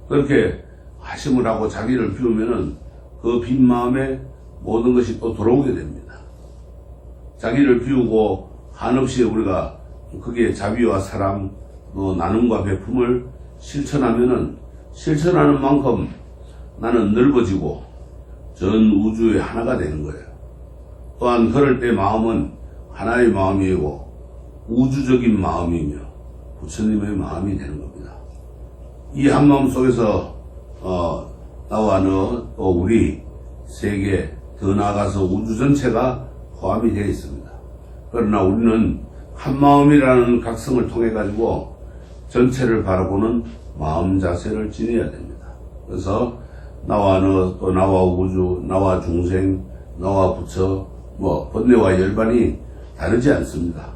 그렇게 하심을 하고 자기를 비우면은 그 빈 마음에 모든 것이 또 들어오게 됩니다. 자기를 비우고 한없이 우리가 거기에 자비와 사랑, 나눔과 베품을 실천하면은 실천하는 만큼 나는 넓어지고 전 우주의 하나가 되는 거예요. 또한 그럴 때 마음은 하나의 마음이고 우주적인 마음이며 부처님의 마음이 되는 겁니다. 이 한마음 속에서 나와 너 또 우리 세계 더 나아가서 우주 전체가 포함이 되어 있습니다. 그러나 우리는 한마음이라는 각성을 통해 가지고 전체를 바라보는 마음 자세를 지녀야 됩니다. 그래서 나와 너 또 나와 우주 나와 중생 나와 부처 번뇌와 열반이 다르지 않습니다.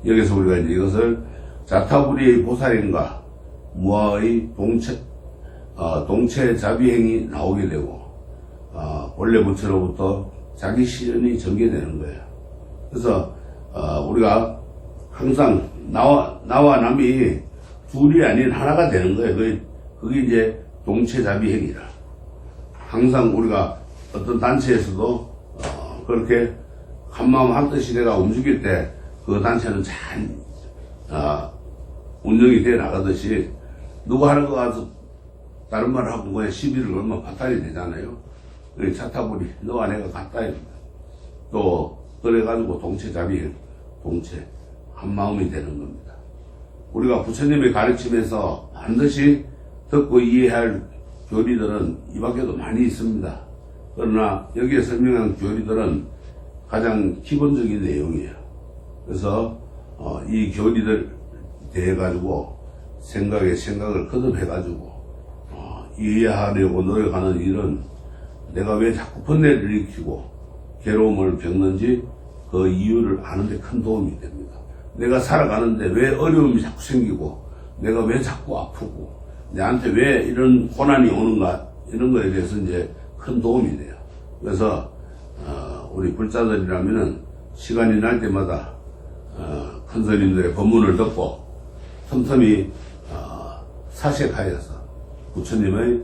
여기서 우리가 이제 이것을 자타불이의 보살인가 무아의 동체 자비행이 나오게 되고 본래 부처로부터 자기 실현이 전개되는 거예요. 그래서 우리가 항상 나와 남이 둘이 아닌 하나가 되는 거예요. 그게 이제 동체자비행이라. 항상 우리가 어떤 단체에서도 그렇게 한마음 한뜻이 내가 움직일 때 그 단체는 잘 운영이 돼 나가듯이 누구 하는 거 가서 다른 말을 하고 그냥 시비를 걸면 파탄이 되잖아요. 차타불이 너와 내가 같다. 또 그래가지고 동체자비행, 동체 한마음이 되는 겁니다. 우리가 부처님의 가르침에서 반드시 듣고 이해할 교리들은 이 밖에도 많이 있습니다. 그러나 여기에 설명한 교리들은 가장 기본적인 내용이에요. 그래서 이 교리들 대해 가지고 생각을 거듭해 가지고 이해하려고 노력하는 일은 내가 왜 자꾸 번뇌를 일으키고 괴로움을 겪는지 그 이유를 아는 데 큰 도움이 됩니다. 내가 살아가는데 왜 어려움이 자꾸 생기고 내가 왜 자꾸 아프고 내한테 왜 이런 고난이 오는가 이런 거에 대해서 이제 큰 도움이 돼요. 그래서 우리 불자들이라면은 시간이 날 때마다 큰 스님들의 법문을 듣고 틈틈이 사색하여서 부처님의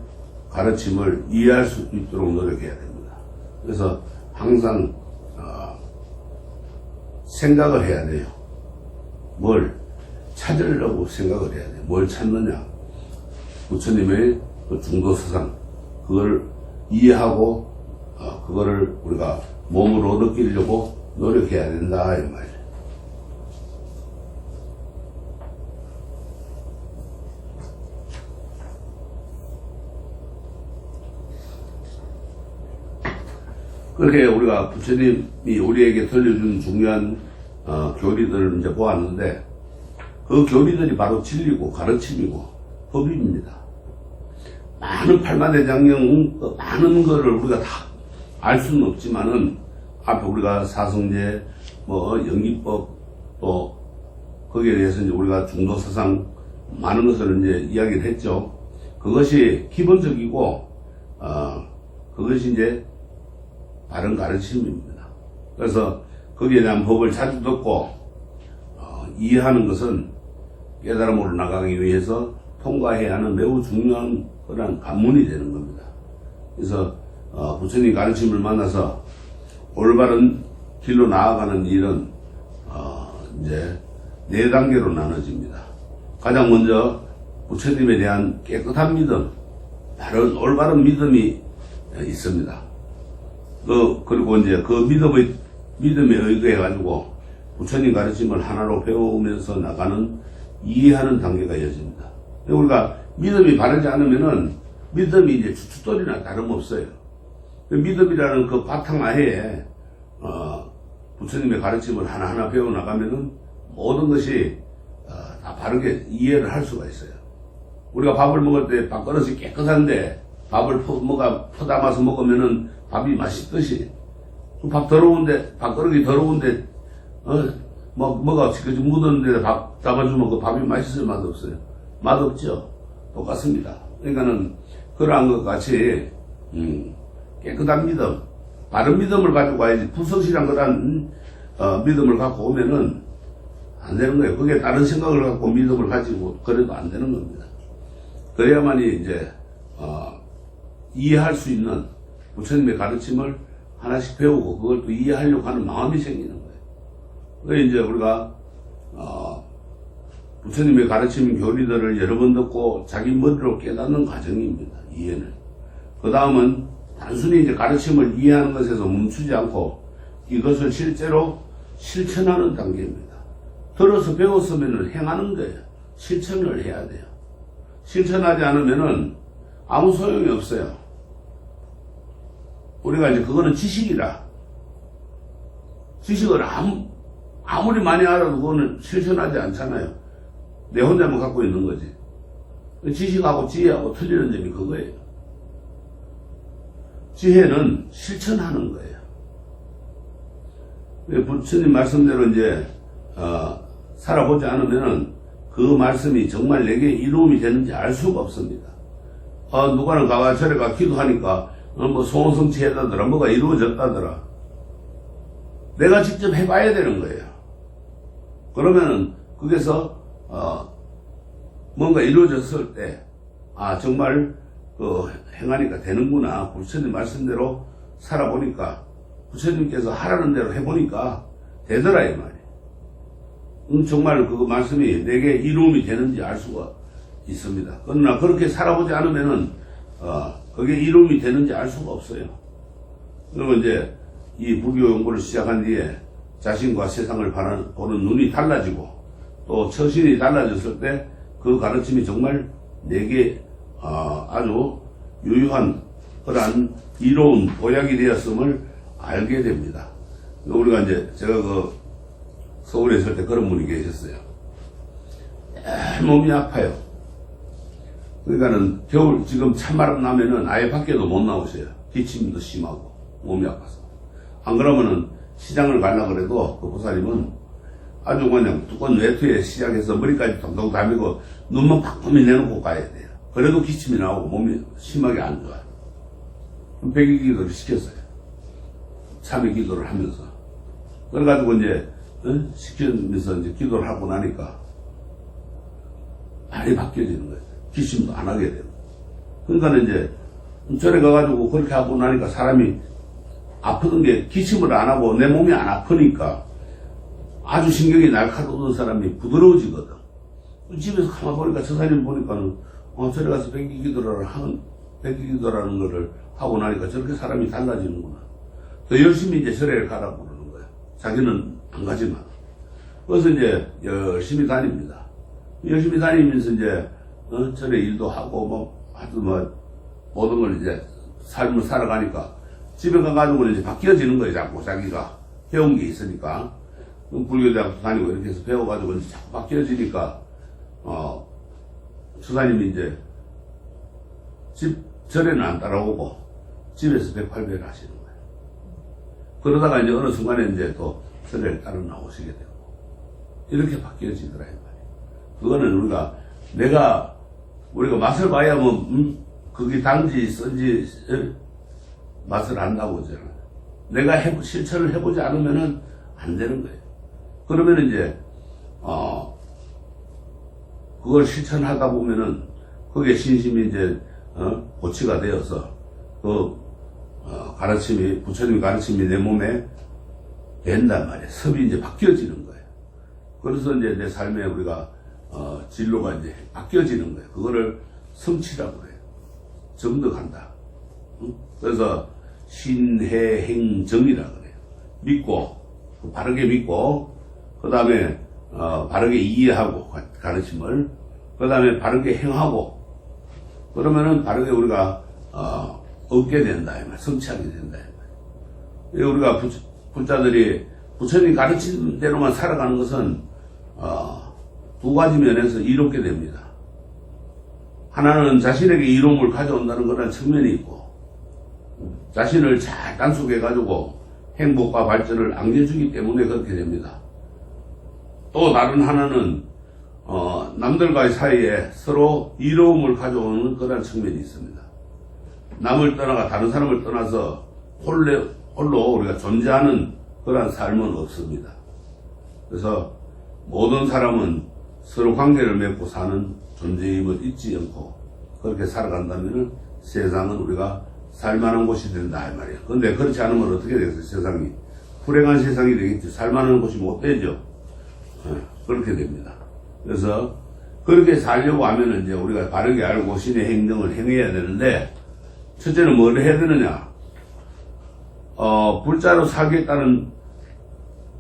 가르침을 이해할 수 있도록 노력해야 됩니다. 그래서 항상 생각을 해야 돼요. 뭘 찾으려고 생각을 해야 돼요. 뭘 찾느냐. 부처님의 그 중도서상 그걸 이해하고 그거를 우리가 몸으로 느끼려고 노력해야 된다 이 말이에요. 그렇게 우리가 부처님이 우리에게 들려준 중요한 교리들을 이제 보았는데 그 교리들이 바로 진리고 가르침이고 법입니다. 많은 팔만대장경 많은 거를 우리가 다 알 수는 없지만은 앞에 우리가 사성제 연기법 또 거기에 대해서 이제 우리가 중도사상 많은 것을 이제 이야기를 했죠. 그것이 기본적이고 그것이 이제 바른 가르침입니다. 그래서 거기에 대한 법을 자주 듣고 이해하는 것은 깨달음으로 나가기 위해서 통과해야 하는 매우 중요한 그런 관문이 되는 겁니다. 그래서 부처님 가르침을 만나서 올바른 길로 나아가는 일은 이제 4단계로 나눠집니다. 가장 먼저 부처님에 대한 깨끗한 믿음, 바른 올바른 믿음이 있습니다. 그리고 이제 그 믿음에 의거해 가지고 부처님 가르침을 하나로 배우면서 나가는 이해하는 단계가 이어집니다. 우리가 믿음이 바르지 않으면은 믿음이 이제 추추돌이나 다름없어요. 믿음이라는 그 바탕하에 부처님의 가르침을 하나하나 배워나가면은 모든 것이 다 바르게 이해를 할 수가 있어요. 우리가 밥을 먹을 때 밥그릇이 깨끗한데 밥을 퍼담아서 먹으면은 밥이 맛있듯이 밥 더러운데 밥그릇이 더러운데 뭐가 지금 묻었는데 밥 담아주면 그 밥이 맛있어요, 맛없어요? 맛없죠. 똑같습니다. 그러니까는 그러한 것 같이 깨끗한 믿음, 바른 믿음을 가지고 와야지. 부성실한 그런 믿음을 갖고 오면은 안 되는 거예요. 그게 다른 생각을 갖고 믿음을 가지고 그래도 안 되는 겁니다. 그래야만이 이제 이해할 수 있는 부처님의 가르침을 하나씩 배우고 그걸 또 이해하려고 하는 마음이 생기는 거예요. 그래 이제 우리가 부처님의 가르침 교리들을 여러 번 듣고 자기 머리로 깨닫는 과정입니다. 이해는. 그 다음은 단순히 이제 가르침을 이해하는 것에서 멈추지 않고 이것을 실제로 실천하는 단계입니다. 들어서 배웠으면 행하는 거예요. 실천을 해야 돼요. 실천하지 않으면은 아무 소용이 없어요. 우리가 이제 그거는 지식이라. 지식을 아무리 많이 알아도 그거는 실천하지 않잖아요. 내 혼자만 갖고 있는 거지. 지식하고 지혜하고 틀리는 점이 그거예요. 지혜는 실천하는 거예요. 부처님 말씀대로 이제 살아보지 않으면은 그 말씀이 정말 내게 이루음이 되는지 알 수가 없습니다. 누가는 가가 절에 가 기도하니까 뭐 소원성취 했다더라, 뭐가 이루어졌다더라. 내가 직접 해봐야 되는 거예요. 그러면은 거기서 뭔가 이루어졌을 때 정말 행하니까 되는구나. 부처님 말씀대로 살아보니까 부처님께서 하라는 대로 해보니까 되더라 이 말이에요. 정말 그 말씀이 내게 이루음이 되는지 알 수가 있습니다. 그러나 그렇게 살아보지 않으면은 그게 이루음이 되는지 알 수가 없어요. 그리고 이제 이 불교 연구를 시작한 뒤에 자신과 세상을 보는 눈이 달라지고 또 처신이 달라졌을 때 그 가르침이 정말 내게 아주 유효한 그러한 이로운 보약이 되었음을 알게 됩니다. 우리가 이제 제가 서울에 있을 때 그런 분이 계셨어요. 몸이 아파요. 그러니까는 겨울 지금 찬바람 나면은 아예 밖에도 못 나오셔요. 기침도 심하고 몸이 아파서. 안 그러면은 시장을 가려고 그래도 그 보살님은 아주 그냥 두꺼운 외투에 시작해서 머리까지 동동 담이고 눈만 팍팍히 내놓고 가야 돼요. 그래도 기침이 나오고 몸이 심하게 안 좋아요. 백일 기도를 시켰어요. 참회 기도를 하면서. 그래가지고 이제 시키면서 이제 기도를 하고 나니까 많이 바뀌어지는 거예요. 기침도 안 하게 되고. 그러니까 이제 절에 가가지고 그렇게 하고 나니까 사람이 아프던 게 기침을 안 하고 내 몸이 안 아프니까 아주 신경이 날카로운 사람이 부드러워지거든. 집에서 가만 보니까 저 사람 보니까는 절에 가서 백기기도라는 거를 하고 나니까 저렇게 사람이 달라지는구나. 더 열심히 이제 절에를 가라고 그러는 거야. 자기는 안 가지만. 그래서 이제 열심히 다닙니다. 열심히 다니면서 이제 절에 일도 하고 하여튼 모든 걸 이제 삶을 살아가니까 집에 가가지고 이제 바뀌어지는 거예요. 자꾸 자기가 배운 게 있으니까. 불교대학도 다니고 이렇게 해서 배워가지고 이제 자꾸 바뀌어지니까 수사님이 이제 절에는 안 따라오고 집에서 108배를 하시는 거예요. 그러다가 이제 어느 순간에 이제 또 절에를 따라 나오시게 되고 이렇게 바뀌어지더라 이 말이에요. 그거는 우리가 맛을 봐야 그게 단지 쓴지 맛을 안다고 하잖아요. 내가 실천을 해보지 않으면은 안 되는 거예요. 그러면 이제 그걸 실천하다 보면은 그게 신심이 이제 고치가 되어서 부처님의 가르침이 내 몸에 된단 말이에요. 섭이 이제 바뀌어지는 거예요. 그래서 이제 내 삶에 우리가 진로가 이제 바뀌어지는 거예요. 그거를 성취라고 그래요. 정득한다. 그래서 신해행정이라 그래요. 믿고 바르게 믿고 그 다음에 바르게 이해하고 가르침을 그 다음에 바르게 행하고 그러면은 바르게 우리가 얻게 된다 이 말, 성취하게 된다 이 말. 우리가 부자들이 부처님 가르친 대로만 살아가는 것은 두 가지 면에서 이롭게 됩니다. 하나는 자신에게 이로움을 가져온다는 그런 측면이 있고 자신을 잘 단속해가지고 행복과 발전을 안겨주기 때문에 그렇게 됩니다. 또 다른 하나는 남들과의 사이에 서로 이로움을 가져오는 그런 측면이 있습니다. 남을 떠나가 다른 사람을 떠나서 홀로 우리가 존재하는 그런 삶은 없습니다. 그래서 모든 사람은 서로 관계를 맺고 사는 존재임을 잊지 않고 그렇게 살아간다면 세상은 우리가 살만한 곳이 된다 이 말이에요. 근데 그렇지 않으면 어떻게 되겠어요? 세상이 불행한 세상이 되겠죠. 살만한 곳이 못 되죠. 그렇게 됩니다. 그래서 그렇게 살려고 하면은 이제 우리가 바르게 알고 신의 행정을 행해야 되는데, 첫째는 뭘 해야 되느냐? 불자로 살겠다는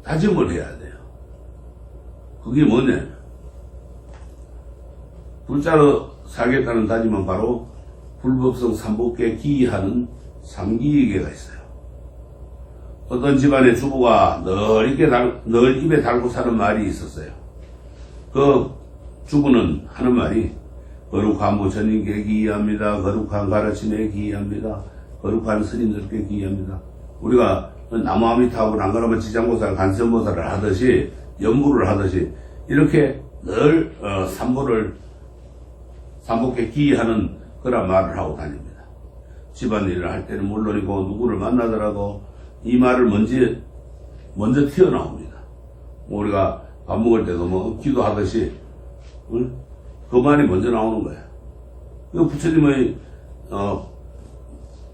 다짐을 해야 돼요. 그게 뭐냐? 불자로 살겠다는 다짐은 바로 불법성 삼복계 기하는 삼기계가 있어요. 어떤 집안의 주부가 늘 입에 달고 사는 말이 있었어요. 그 주부는 하는 말이 거룩한 부처님께 기이합니다. 거룩한 가르침에 기이합니다. 거룩한 스님들께 기이합니다. 우리가 나무아미타불 안그러면 지장보살, 간선보살을 하듯이 연부를 하듯이 이렇게 늘 삼복계 기이하는 그런 말을 하고 다닙니다. 집안일을 할 때는 물론이고 누구를 만나더라도 이 말을 먼저 튀어나옵니다. 우리가 밥 먹을 때도 뭐 기도하듯이 그 말이 먼저 나오는 거예요. 부처님의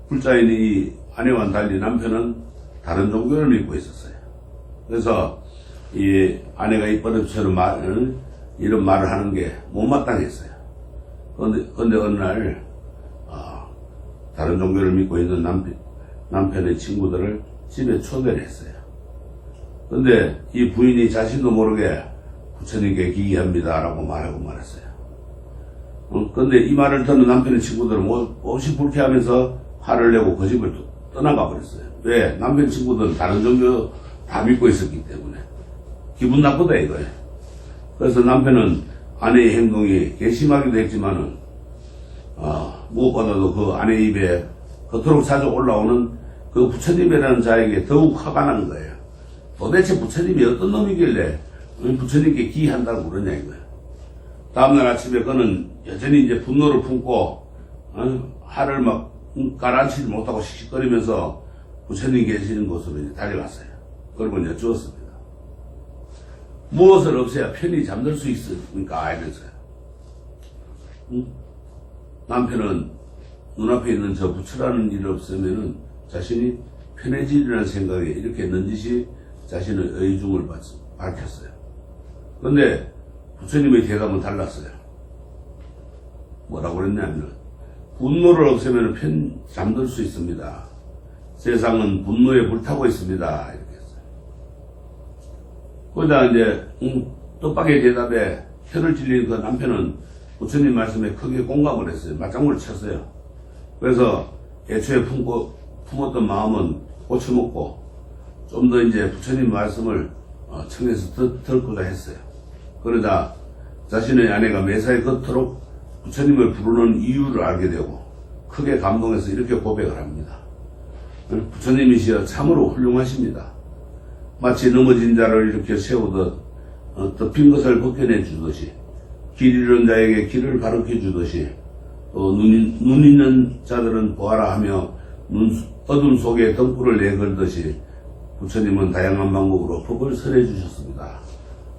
불자인 이 아내와는 달리 남편은 다른 종교를 믿고 있었어요. 그래서 이 아내가 입버릇처럼 이런 말을 하는 게 못마땅했어요. 그런데 어느 날 다른 종교를 믿고 있는 남편의 친구들을 집에 초대를 했어요. 그런데 이 부인이 자신도 모르게 부처님께 기이합니다 라고 말하고 말았어요. 그런데 이 말을 듣는 남편의 친구들은 몹시 불쾌하면서 화를 내고 그 집을 떠나가 버렸어요. 왜? 남편 친구들은 다른 종교 다 믿고 있었기 때문에 기분 나쁘다 이거예요. 그래서 남편은 아내의 행동이 괘씸하기도 했지만은 무엇보다도 그 아내 입에 그토록 자주 올라오는 그 부처님이라는 자에게 더욱 화가 나는 거예요. 도대체 부처님이 어떤 놈이길래 부처님께 기이한다고 그러냐 이거예요. 다음날 아침에 그는 여전히 이제 분노를 품고 화를 막 가라앉히지 못하고 씩씩거리면서 부처님 계시는 곳으로 이제 달려갔어요. 그리고 이제 주었습니다. 무엇을 없애야 편히 잠들 수 있습니까? 이랬어요. 남편은 눈앞에 있는 저 부처라는 일을 없애면은 자신이 편해지리라는 생각에 이렇게 넌지시 자신의 의중을 밝혔어요. 그런데 부처님의 대답은 달랐어요. 뭐라고 그랬냐면 분노를 없애면 잠들 수 있습니다. 세상은 분노에 불타고 있습니다. 이렇게 했어요. 거기다 이제 뜻밖의 대답에 혀를 찔린 그 남편은 부처님 말씀에 크게 공감을 했어요. 맞장구를 쳤어요. 그래서 애초에 품었던 마음은 고쳐먹고 좀 더 이제 부처님 말씀을 청해서 듣고자 했어요. 그러자 자신의 아내가 매사에 그토록 부처님을 부르는 이유를 알게 되고 크게 감동해서 이렇게 고백을 합니다. 부처님이시여 참으로 훌륭하십니다. 마치 넘어진 자를 이렇게 세우듯 덮인 것을 벗겨내 주듯이 길 잃은 자에게 길을 가르쳐 주듯이 또 눈 있는 자들은 보아라 하며 어둠 속에 등불을 내걸듯이 부처님은 다양한 방법으로 법을 설해 주셨습니다.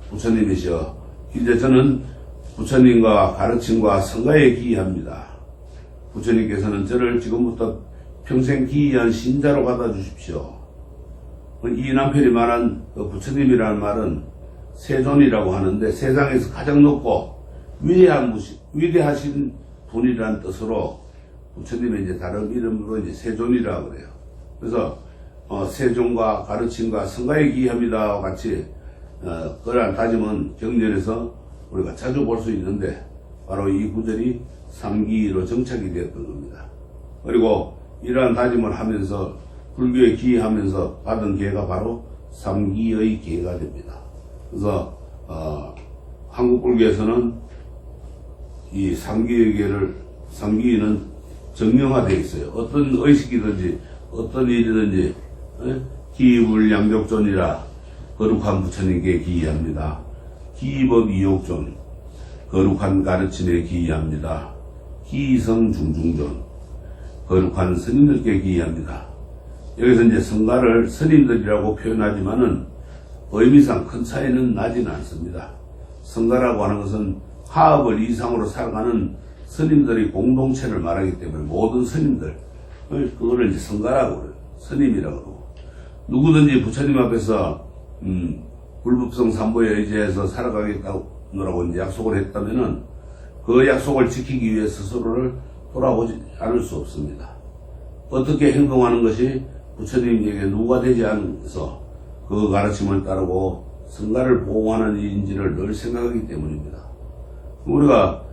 부처님이시여 이제 저는 부처님과 가르침과 성가에 기이합니다. 부처님께서는 저를 지금부터 평생 기이한 신자로 갖다 주십시오. 이 남편이 말한 그 부처님이라는 말은 세존이라고 하는데 세상에서 가장 높고 위대하신 분이라는 뜻으로 부처님의 이제 다른 이름으로 이제 세존이라고 그래요. 그래서 세존과 가르침과 성가에 기이합니다와 같이 그러한 다짐은 경전에서 우리가 자주 볼 수 있는데 바로 이 구절이 삼기로 정착이 되었던 겁니다. 그리고 이러한 다짐을 하면서 불교에 기이하면서 받은 계가 바로 삼기의 계가 됩니다. 그래서 한국 불교에서는 이 삼기의 계를 삼기는 정명화되어 있어요. 어떤 의식이든지 어떤 일이든지 기불양족존이라 거룩한 부처님께 기이합니다. 기법이욕존 거룩한 가르침에 기이합니다. 기성중중존 거룩한 스님들께 기이합니다. 여기서 이제 성가를 스님들이라고 표현하지만은 의미상 큰 차이는 나지는 않습니다. 성가라고 하는 것은 하업을 이상으로 살아가는 스님들의 공동체를 말하기 때문에 모든 스님들 그거를 이제 성가라고 그래요. 스님이라고 그러고 누구든지 부처님 앞에서 불법성 삼보에 의지해서 살아가겠다고 노라고 이제 약속을 했다면은 그 약속을 지키기 위해 스스로를 돌아보지 않을 수 없습니다. 어떻게 행동하는 것이 부처님에게 누가 되지 않아서 그 가르침을 따르고 성가를 보호하는 일인지를 늘 생각하기 때문입니다. 우리가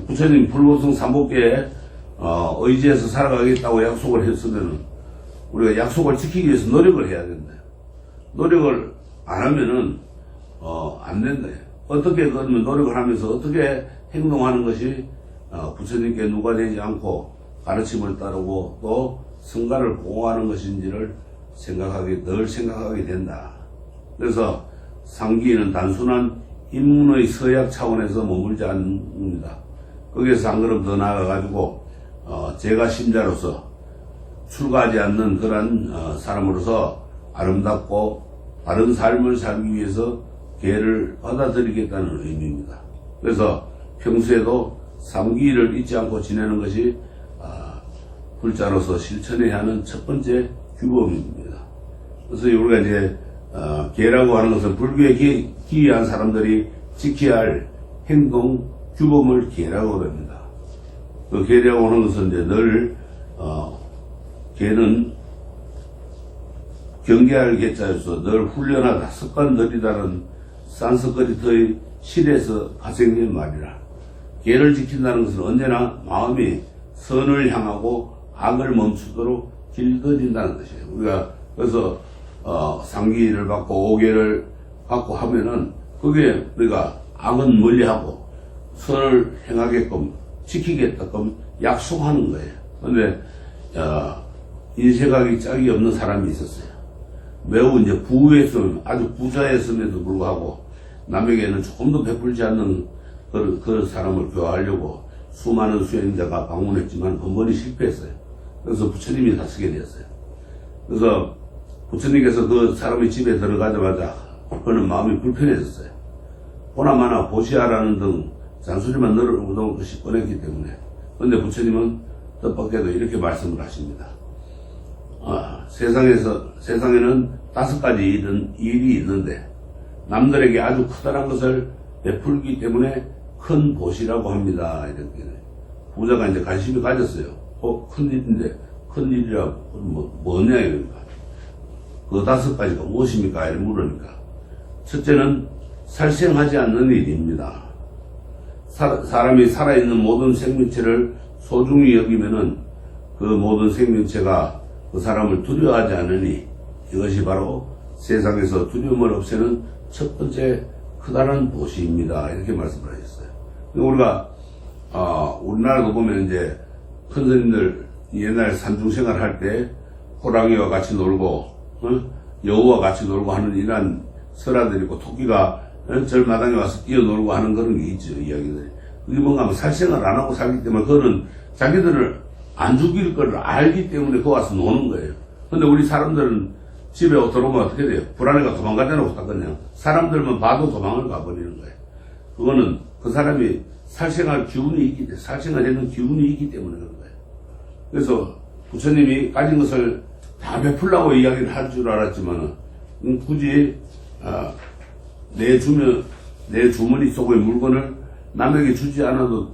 부처님 불보성 삼복계에 의지해서 살아가겠다고 약속을 했으면 우리가 약속을 지키기 위해서 노력을 해야 된다. 노력을 안 하면은 안 된다. 어떻게 그러면 노력을 하면서 어떻게 행동하는 것이 부처님께 누가 되지 않고 가르침을 따르고 또 성가를 보호하는 것인지를 늘 생각하게 된다. 그래서 상기는 단순한 인문의 서약 차원에서 머물지 않습니다. 거기에서 한 걸음 더 나아가가지고 제가 신자로서 출가하지 않는 그런 사람으로서 아름답고 바른 삶을 살기 위해서 계를 받아들이겠다는 의미입니다. 그래서 평소에도 삼기를 잊지 않고 지내는 것이 불자로서 실천해야 하는 첫 번째 규범입니다. 그래서 우리가 이제 계라고 하는 것은 불교에 기여한 사람들이 지켜야 할 행동 규범을 계라고 합니다. 그 계라고 하는 것은 이제 늘 계는 경계할 계자여서 늘 훈련하다, 습관들이다는 산스크리트의 실에서 파생된 말이라. 계를 지킨다는 것은 언제나 마음이 선을 향하고 악을 멈추도록 길들인다는 것이에요. 우리가 그래서 상기를 받고 오계를 받고 하면은 그게 우리가 악은 멀리하고 선을 행하게끔 지키겠다끔 약속하는 거예요. 근데 인색하기 짝이 없는 사람이 있었어요. 매우 이제 부유했으면 아주 부자였음에도 불구하고 남에게는 조금도 베풀지 않는 그 사람을 교화하려고 수많은 수행자가 방문했지만 번번이 실패했어요. 그래서 부처님이 다스게 되었어요. 그래서 부처님께서 그 사람의 집에 들어가자마자 그는 마음이 불편해졌어요. 보나마나 보시하라는 등 잔소리만 늘어놓은 것이 뻔했기 때문에. 그런데 부처님은 뜻밖에도 이렇게 말씀을 하십니다. 세상에는 5가지 일이 있는데 남들에게 아주 커다란 것을 베풀기 때문에 큰 보시라고 합니다. 이렇게 부자가 이제 관심이 가졌어요. 큰일인데 큰일이라 뭐냐 이러니까 그 5가지가 무엇입니까? 이렇게 물으니까 첫째는 살생하지 않는 일입니다. 사람이 살아있는 모든 생명체를 소중히 여기면은 그 모든 생명체가 그 사람을 두려워하지 않으니 이것이 바로 세상에서 두려움을 없애는 첫 번째 크다란 보시입니다. 이렇게 말씀을 하셨어요. 우리가 우리나라도 보면 이제 큰 스님들 옛날 산중생활 할 때 호랑이와 같이 놀고 여우와 같이 놀고 하는 이런 설화들이 있고 토끼가 절마당에 와서 뛰어놀고 하는 그런 게 있죠. 이야기들이. 그게 뭔가 하면 살생을 안 하고 살기 때문에 그거는 자기들을 안 죽일 걸 알기 때문에 그 와서 노는 거예요. 근데 우리 사람들은 집에 들어오면 어떻게 돼요? 불안해가 도망가자놓고 다 그냥 사람들만 봐도 도망을 가버리는 거예요. 그거는 그 사람이 살생할 기운이 살생하려는 기운이 있기 때문에 그런 거예요. 그래서 부처님이 가진 것을 다 베풀라고 이야기를 할 줄 알았지만은 굳이 내 주머니 속의 물건을 남에게 주지 않아도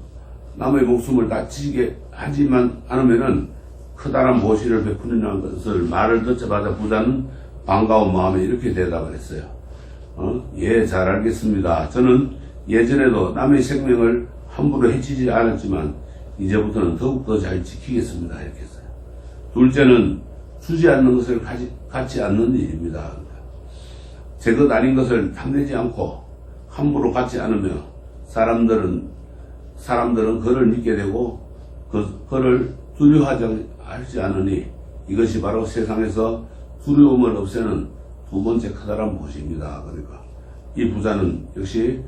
남의 목숨을 다치게 하지만 않으면은 크다란 보시를 베푸느냐는 것을 말을 듣자마자 부자는 반가운 마음에 이렇게 대답을 했어요. 예, 잘 알겠습니다. 저는 예전에도 남의 생명을 함부로 해치지 않았지만 이제부터는 더욱더 잘 지키겠습니다. 이렇게 했어요. 둘째는 주지 않는 것을 갖지 않는 일입니다. 제 것 아닌 것을 탐내지 않고 함부로 갖지 않으며 사람들은 그를 믿게 되고 그를 두려워하지 않으니 이것이 바로 세상에서 두려움을 없애는 두 번째 커다란 보시입니다. 그러니까 이 부자는 역시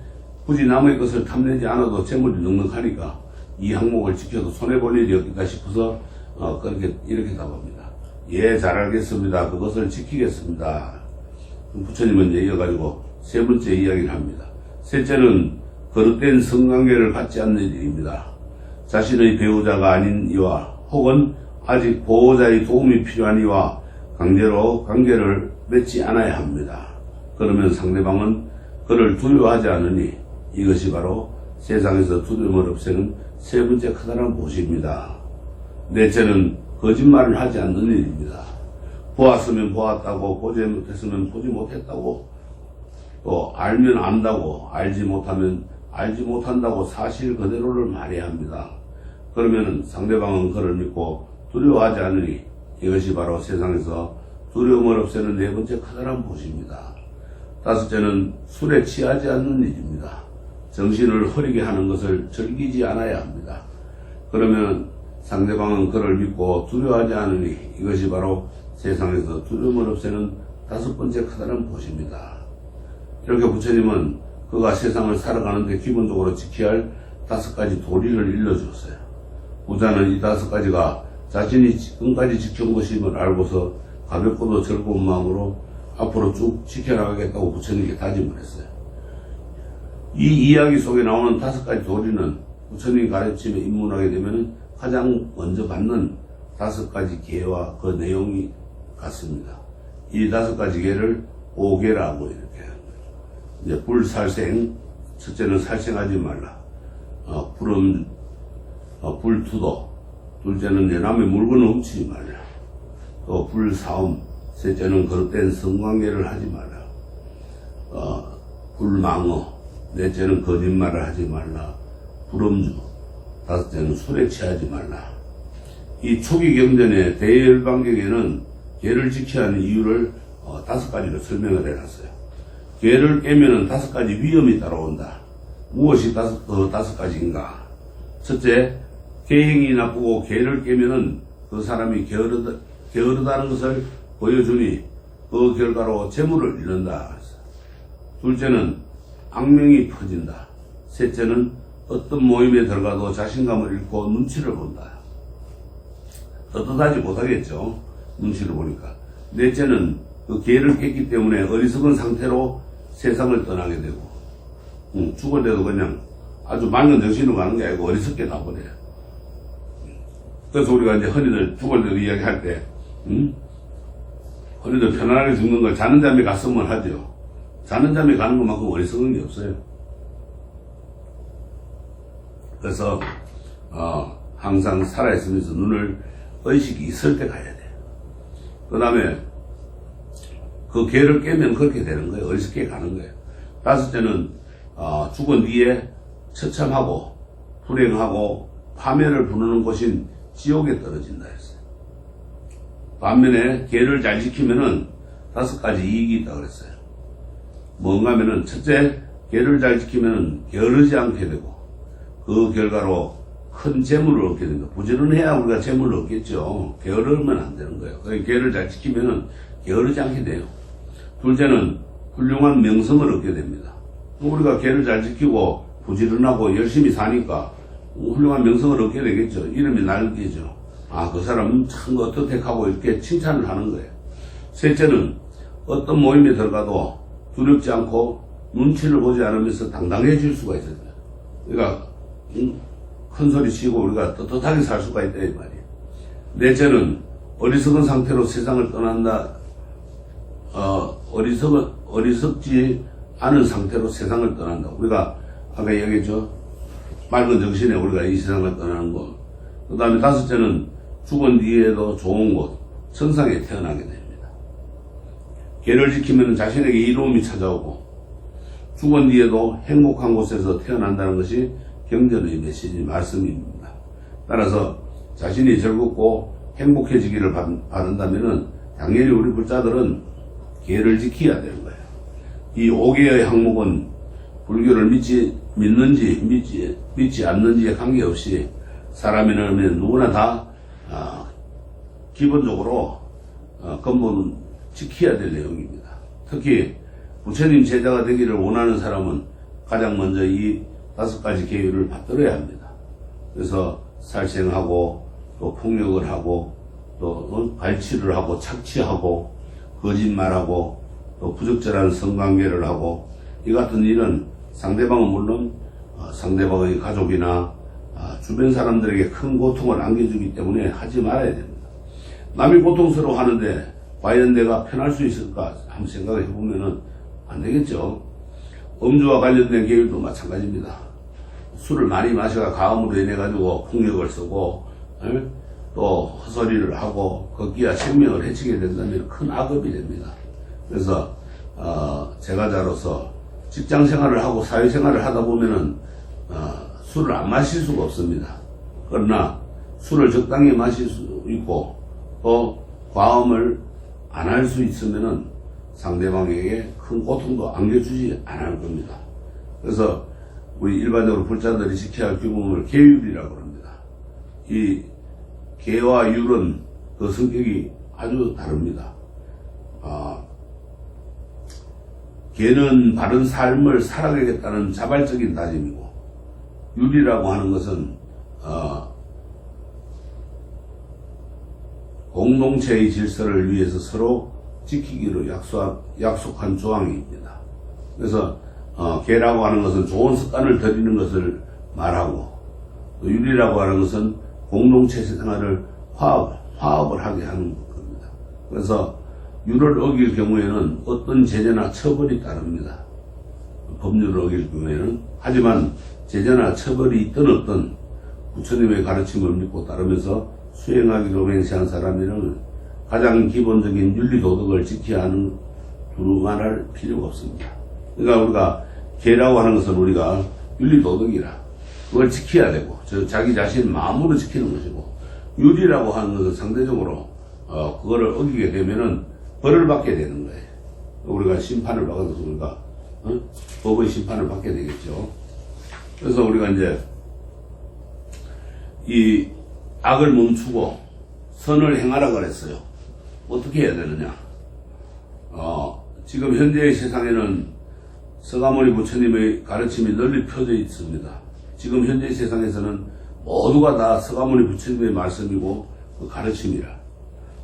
굳이 남의 것을 탐내지 않아도 재물이 넉넉하니까 이 항목을 지켜도 손해볼 일이 없겠다 싶어서 이렇게 답합니다. 예, 잘 알겠습니다. 그것을 지키겠습니다. 부처님은 이제 이어가지고 세 번째 이야기를 합니다. 셋째는 거듭된 성관계를 갖지 않는 일입니다. 자신의 배우자가 아닌 이와 혹은 아직 보호자의 도움이 필요한 이와 강제로 관계를 맺지 않아야 합니다. 그러면 상대방은 그를 두려워하지 않으니 이것이 바로 세상에서 두려움을 없애는 세 번째 커다란 보시입니다. 넷째는 거짓말을 하지 않는 일입니다. 보았으면 보았다고, 보지 못했으면 보지 못했다고, 또 알면 안다고, 알지 못하면 알지 못한다고 사실 그대로를 말해야 합니다. 그러면 상대방은 그를 믿고 두려워하지 않으니 이것이 바로 세상에서 두려움을 없애는 네 번째 커다란 보시입니다. 다섯째는 술에 취하지 않는 일입니다. 정신을 흐리게 하는 것을 즐기지 않아야 합니다. 그러면 상대방은 그를 믿고 두려워하지 않으니 이것이 바로 세상에서 두려움을 없애는 다섯 번째 커다란 보시입니다. 이렇게 부처님은 그가 세상을 살아가는데 기본적으로 지켜야 할 다섯 가지 도리를 일러주었어요. 부자는 이 다섯 가지가 자신이 지금까지 지켜온 것임을 알고서 가볍고도 즐거운 마음으로 앞으로 쭉 지켜나가겠다고 부처님께 다짐을 했어요. 이 이야기 속에 나오는 다섯 가지 도리는 부처님 가르침에 입문하게 되면 가장 먼저 받는 다섯 가지 계와 그 내용이 같습니다. 이 다섯 가지 계를 오계라고 이렇게 합니다. 이제 불살생, 첫째는 살생하지 말라. 불투도, 둘째는 내 남의 물건을 훔치지 말라. 또 불사음, 셋째는 거듭된 성관계를 하지 말라. 불망어, 넷째는 거짓말을 하지 말라. 불음주, 다섯째는 술에 취하지 말라. 이 초기 경전의 대열반경에는 계를 지켜야 하는 이유를 다섯 가지로 설명을 해놨어요. 계를 깨면은 다섯 가지 위험이 따라온다. 무엇이 다섯 가지인가? 첫째, 계행이 나쁘고 계를 깨면은 그 사람이 게으르다는 것을 보여주니 그 결과로 재물을 잃는다. 둘째는 악명이 퍼진다. 셋째는 어떤 모임에 들어가도 자신감을 잃고 눈치를 본다. 떳떳하지 못하겠죠. 눈치를 보니까. 넷째는 그 계를 깼기 때문에 어리석은 상태로 세상을 떠나게 되고, 죽을 때도 그냥 아주 맑은 정신으로 가는 게 아니고 어리석게 가버려요. 그래서 우리가 이제 흔히들 죽을 때도 이야기할 때, 흔히들 편안하게 죽는 걸 자는 잠에 갔으면 하죠. 자는 잠에 가는 것만큼 어리석은 게 없어요. 그래서 항상 살아있으면서 눈을 의식이 있을 때 가야 돼요. 그 다음에 그 계를 깨면 그렇게 되는 거예요. 어리석게 가는 거예요. 다섯째는 죽은 뒤에 처참하고 불행하고 파멸을 부르는 곳인 지옥에 떨어진다 했어요. 반면에 계를 잘 지키면은 다섯 가지 이익이 있다 그랬어요. 뭔가 하면은 첫째, 계를 잘 지키면은 게으르지 않게 되고 그 결과로 큰 재물을 얻게 됩니다. 부지런해야 우리가 재물을 얻겠죠. 게으르면 안 되는 거예요. 그러니까 계를 잘 지키면은 게으르지 않게 돼요. 둘째는 훌륭한 명성을 얻게 됩니다. 우리가 계를 잘 지키고 부지런하고 열심히 사니까 훌륭한 명성을 얻게 되겠죠. 이름이 날리죠. 그 사람은 참 어떻게하고 이렇게 칭찬을 하는 거예요. 셋째는 어떤 모임에 들어가도 두렵지 않고 눈치를 보지 않으면서 당당해질 수가 있어요. 그러니까 큰 소리 치고 우리가 떳떳하게 살 수가 있다 이 말이에요. 넷째는 어리석은 상태로 세상을 떠난다. 어리석지 않은 상태로 세상을 떠난다. 우리가 아까 얘기했죠. 맑은 정신에 우리가 이 세상을 떠나는 것. 그 다음에 다섯째는 죽은 뒤에도 좋은 곳, 천상에 태어나게 됩니다. 계를 지키면 자신에게 이로움이 찾아오고 죽은 뒤에도 행복한 곳에서 태어난다는 것이 경전의 메시지 말씀입니다. 따라서 자신이 즐겁고 행복해지기를 바란다면은 당연히 우리 불자들은 계를 지켜야 되는 거예요. 이 5개의 항목은 불교를 믿는지 믿지 않는지에 관계없이 사람이라면 누구나 다 기본적으로 근본 지켜야 될 내용입니다. 특히 부처님 제자가 되기를 원하는 사람은 가장 먼저 이 다섯 가지 계율을 받들어야 합니다. 그래서 살생하고 또 폭력을 하고 또 발치를 하고 착취하고 거짓말하고 또 부적절한 성관계를 하고 이 같은 일은 상대방은 물론 상대방의 가족이나 주변 사람들에게 큰 고통을 안겨주기 때문에 하지 말아야 됩니다. 남이 고통스러워 하는데 과연 내가 편할 수 있을까 한번 생각해 보면은 안 되겠죠. 음주와 관련된 계율도 마찬가지입니다. 술을 많이 마셔가 가음으로 인해 가지고 폭력을 쓰고 또 헛소리를 하고 걷기야 생명을 해치게 된다면 큰 악업이 됩니다. 그래서 제가자로서 직장 생활을 하고 사회 생활을 하다 보면은 술을 안 마실 수가 없습니다. 그러나 술을 적당히 마실 수 있고 또 과음을 안 할 수 있으면은 상대방에게 큰 고통도 안겨주지 않을 겁니다. 그래서 우리 일반적으로 불자들이 지켜야 할 규범을 계율이라고 합니다. 이 계와 율은 그 성격이 아주 다릅니다. 계는 바른 삶을 살아가겠다는 자발적인 다짐이고, 율이라고 하는 것은 공동체의 질서를 위해서 서로 지키기로 약속한 조항입니다. 그래서 계라고 하는 것은 좋은 습관을 들이는 것을 말하고, 또 율이라고 하는 것은 공동체 생활을 화합을 하게 하는 겁니다. 그래서 율을 어길 경우에는 어떤 제재나 처벌이 따릅니다. 법률을 어길 경우에는. 하지만 제재나 처벌이 있든 없든 부처님의 가르침을 믿고 따르면서 수행하기로 맹세한 사람이라면 가장 기본적인 윤리도덕을 지켜야 하는 두루마할 필요가 없습니다. 그러니까 우리가 계라고 하는 것은 우리가 윤리도덕이라 그걸 지켜야 되고 자기 자신 마음으로 지키는 것이고, 율이라고 하는 것은 상대적으로 그거를 어기게 되면은 벌을 받게 되는 거예요. 우리가 심판을 받아서 우리가 법의 심판을 받게 되겠죠. 그래서 우리가 이제 이 악을 멈추고 선을 행하라 그랬어요. 어떻게 해야 되느냐? 지금 현재의 세상에는 서가모니 부처님의 가르침이 널리 펴져 있습니다. 지금 현재 세상에서는 모두가 다 서가모니 부처님의 말씀이고 그 가르침이라.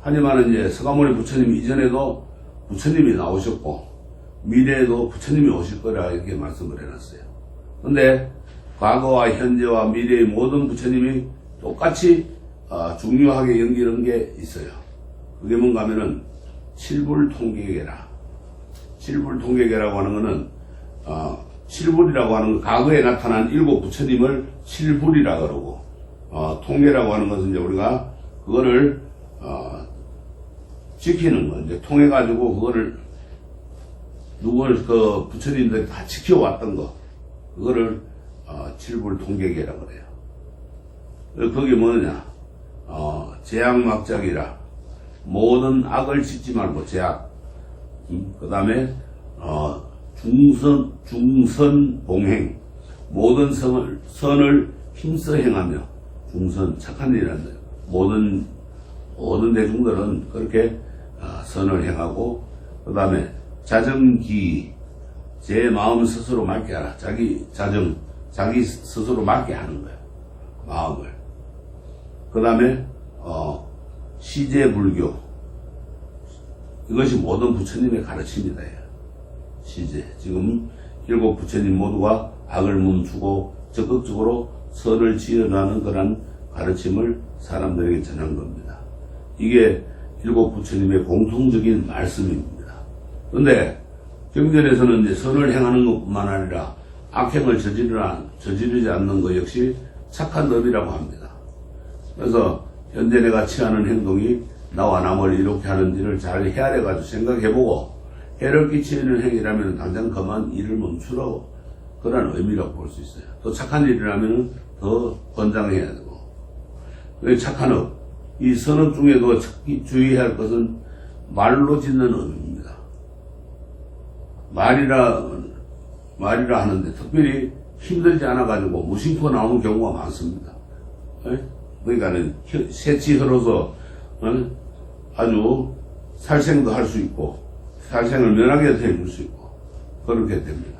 하지만 이제 서가모니 부처님 이전에도 부처님이 나오셨고 미래에도 부처님이 오실 거라 이렇게 말씀을 해놨어요. 근데 과거와 현재와 미래의 모든 부처님이 똑같이 중요하게 연결한 게 있어요. 그게 뭔가 하면은 칠불통계계라. 칠불통계계라고 하는 거는 칠불이라고 하는 건 과거에 나타난 일곱 부처님을 칠불이라 그러고, 통계라고 하는 것은 이제 우리가 그거를 지키는 거, 이제 통해가지고 그거를 누구를 그 부처님들이 다 지켜왔던 거, 그거를 칠불통계계라고 그래요. 그게 뭐냐? 제약막작이라. 모든 악을 짓지 말고 제약. 그 다음에 중선봉행. 모든 선을 힘써 행하며, 중선 착한 일이란다. 모든 대중들은 그렇게 선을 행하고, 그 다음에 자정기. 제 마음 스스로 맑게 하라. 자기 스스로 맑게 하는 거예요. 마음을. 그 다음에 시제불교. 이것이 모든 부처님의 가르침이다. 시제. 지금 일곱 부처님 모두가 악을 멈추고 적극적으로 선을 지어가는 그런 가르침을 사람들에게 전한 겁니다. 이게 일곱 부처님의 공통적인 말씀입니다. 그런데 경전에서는 이제 선을 행하는 것뿐만 아니라 악행을 저지르지 않는 것 역시 착한 법이라고 합니다. 그래서 현재 내가 취하는 행동이 나와 남을 이렇게 하는지를 잘 헤아려가지고 생각해보고, 해를 끼치는 행위라면 당장 그만 일을 멈추라고, 그런 의미라고 볼 수 있어요. 또 착한 일이라면 더 권장해야 되고. 착한 업, 이 선업 중에도 특히 주의해야 할 것은 말로 짓는 업입니다. 말이라 하는데 특별히 힘들지 않아가지고 무심코 나오는 경우가 많습니다. 그러니까는 새치혀로서 아주 살생도 할 수 있고 살생을 면하게 해줄 수 있고 그렇게 됩니다.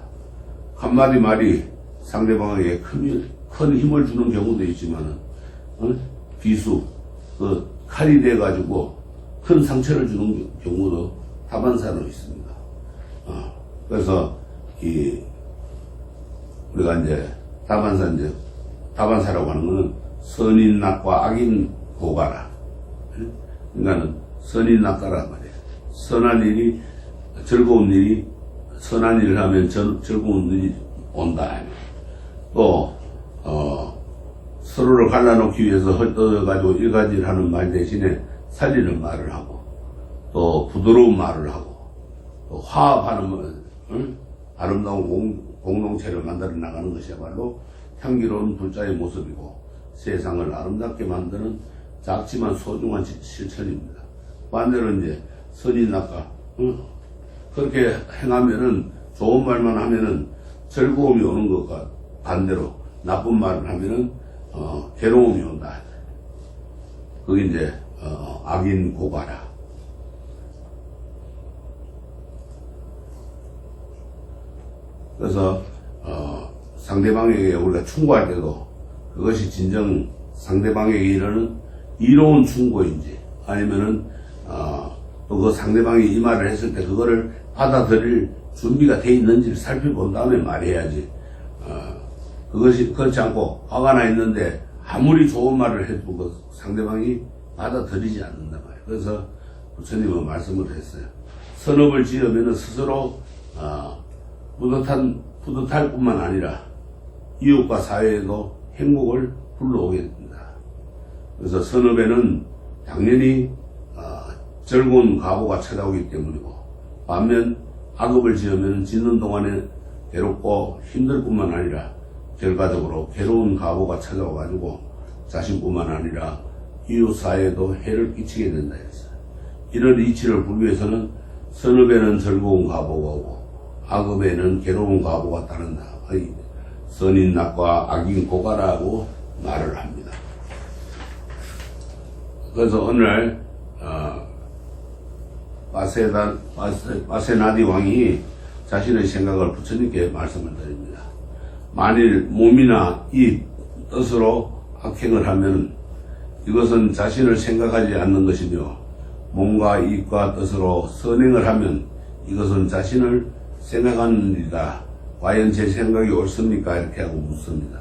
한마디 말이 상대방에게 큰 힘을 주는 경우도 있지만은 비수 칼이 돼가지고 큰 상처를 주는 경우도 다반사로 있습니다. 그래서 우리가 이제 다반사라고 하는 거는 선인 낙과 악인 고가라. 그러니까는 선인 낙가란 말이에요. 선한 일이, 즐거운 일이 선한 일을 하면 즐거운 일이 온다. 또 서로를 갈라놓기 위해서 헐떡여가지고 일가지를 하는 말 대신에 살리는 말을 하고, 또 부드러운 말을 하고, 또 화합하는 아름다운 공동체를 만들어 나가는 것이야말로 향기로운 불자의 모습이고 세상을 아름답게 만드는 작지만 소중한 실천입니다. 반대로 이제 선인 낙과 그렇게 행하면은, 좋은 말만 하면은 즐거움이 오는 것과 반대로 나쁜 말을 하면은 괴로움이 온다. 그게 이제 악인 고가라. 그래서 상대방에게 우리가 충고할 때도 그것이 진정 상대방에게 이르는 이로운 충고인지, 아니면은 또 그 상대방이 이 말을 했을 때 그거를 받아들일 준비가 돼 있는지를 살펴본 다음에 말해야지. 그것이 그렇지 않고 화가 나 있는데 아무리 좋은 말을 해도 그 상대방이 받아들이지 않는단 말이에요. 그래서 부처님은 말씀을 했어요. 선업을 지으면 스스로 뿌듯할 뿐만 아니라 이웃과 사회에도 행복을 불러오게 됩니다. 그래서 선업에는 당연히 즐거운 가보가 찾아오기 때문이고, 반면 악업을 지으면 짓는 동안에 괴롭고 힘들 뿐만 아니라 결과적으로 괴로운 가보가 찾아와가지고 자신뿐만 아니라 이웃 사회에도 해를 끼치게 된다 했어요. 이런 이치를 보기 위해서는 선업에는 즐거운 가보가 오고 악업에는 괴로운 가보가 따른다. 선인 낙과 악인 고가라고 말을 합니다. 그래서 오늘 바세나디 왕이 자신의 생각을 부처님께 말씀을 드립니다. 만일 몸이나 입, 뜻으로 악행을 하면 이것은 자신을 생각하지 않는 것이며, 몸과 입과 뜻으로 선행을 하면 이것은 자신을 생각하는 일이다. 과연 제 생각이 옳습니까? 이렇게 하고 묻습니다.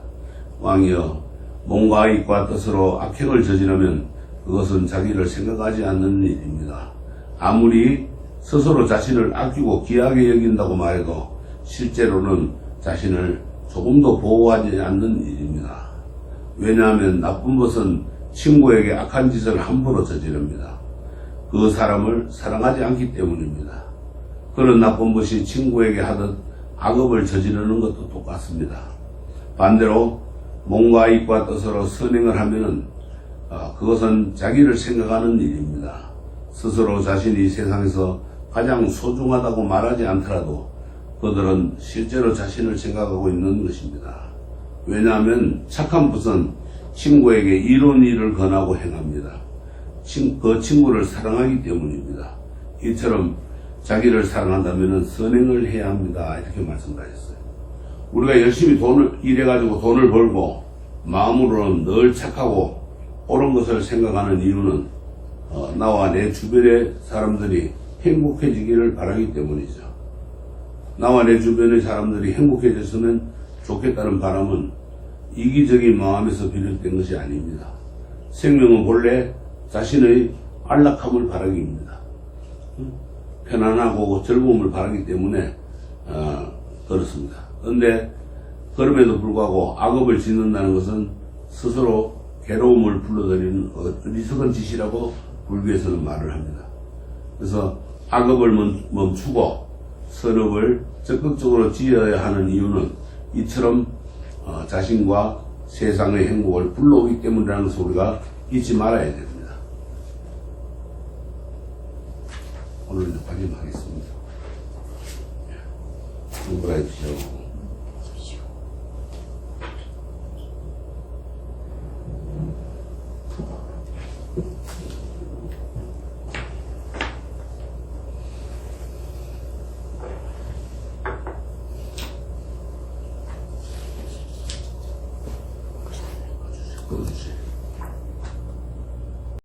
왕이여, 몸과 입과 뜻으로 악행을 저지르면 그것은 자기를 생각하지 않는 일입니다. 아무리 스스로 자신을 아끼고 귀하게 여긴다고 말해도 실제로는 자신을 조금도 보호하지 않는 일입니다. 왜냐하면 나쁜 것은 친구에게 악한 짓을 함부로 저지릅니다. 그 사람을 사랑하지 않기 때문입니다. 그런 나쁜 것이 친구에게 하듯 악업을 저지르는 것도 똑같습니다. 반대로 몸과 입과 뜻으로 선행을 하면은 그것은 자기를 생각하는 일입니다. 스스로 자신이 세상에서 가장 소중하다고 말하지 않더라도 그들은 실제로 자신을 생각하고 있는 것입니다. 왜냐하면 착한 것은 친구에게 이로운 일을 권하고 행합니다. 그 친구를 사랑하기 때문입니다. 이처럼 자기를 사랑한다면 선행을 해야 합니다. 이렇게 말씀하셨어요. 우리가 열심히 일해가지고 돈을 벌고 마음으로는 늘 착하고 옳은 것을 생각하는 이유는 나와 내 주변의 사람들이 행복해지기를 바라기 때문이죠. 나와 내 주변의 사람들이 행복해졌으면 좋겠다는 바람은 이기적인 마음에서 비롯된 것이 아닙니다. 생명은 본래 자신의 안락함을 바라기입니다. 편안하고 즐거움을 바라기 때문에 그렇습니다. 그런데 그럼에도 불구하고 악업을 짓는다는 것은 스스로 괴로움을 불러들이는 어리석은 짓이라고 불교에서는 말을 합니다. 그래서 악업을 멈추고 선업을 적극적으로 지어야 하는 이유는 이처럼 자신과 세상의 행복을 불러오기 때문이라는 것을 우리가 잊지 말아야 됩니다. 오늘 여기까지 하겠습니다. 공부해 주시오. 그렇지.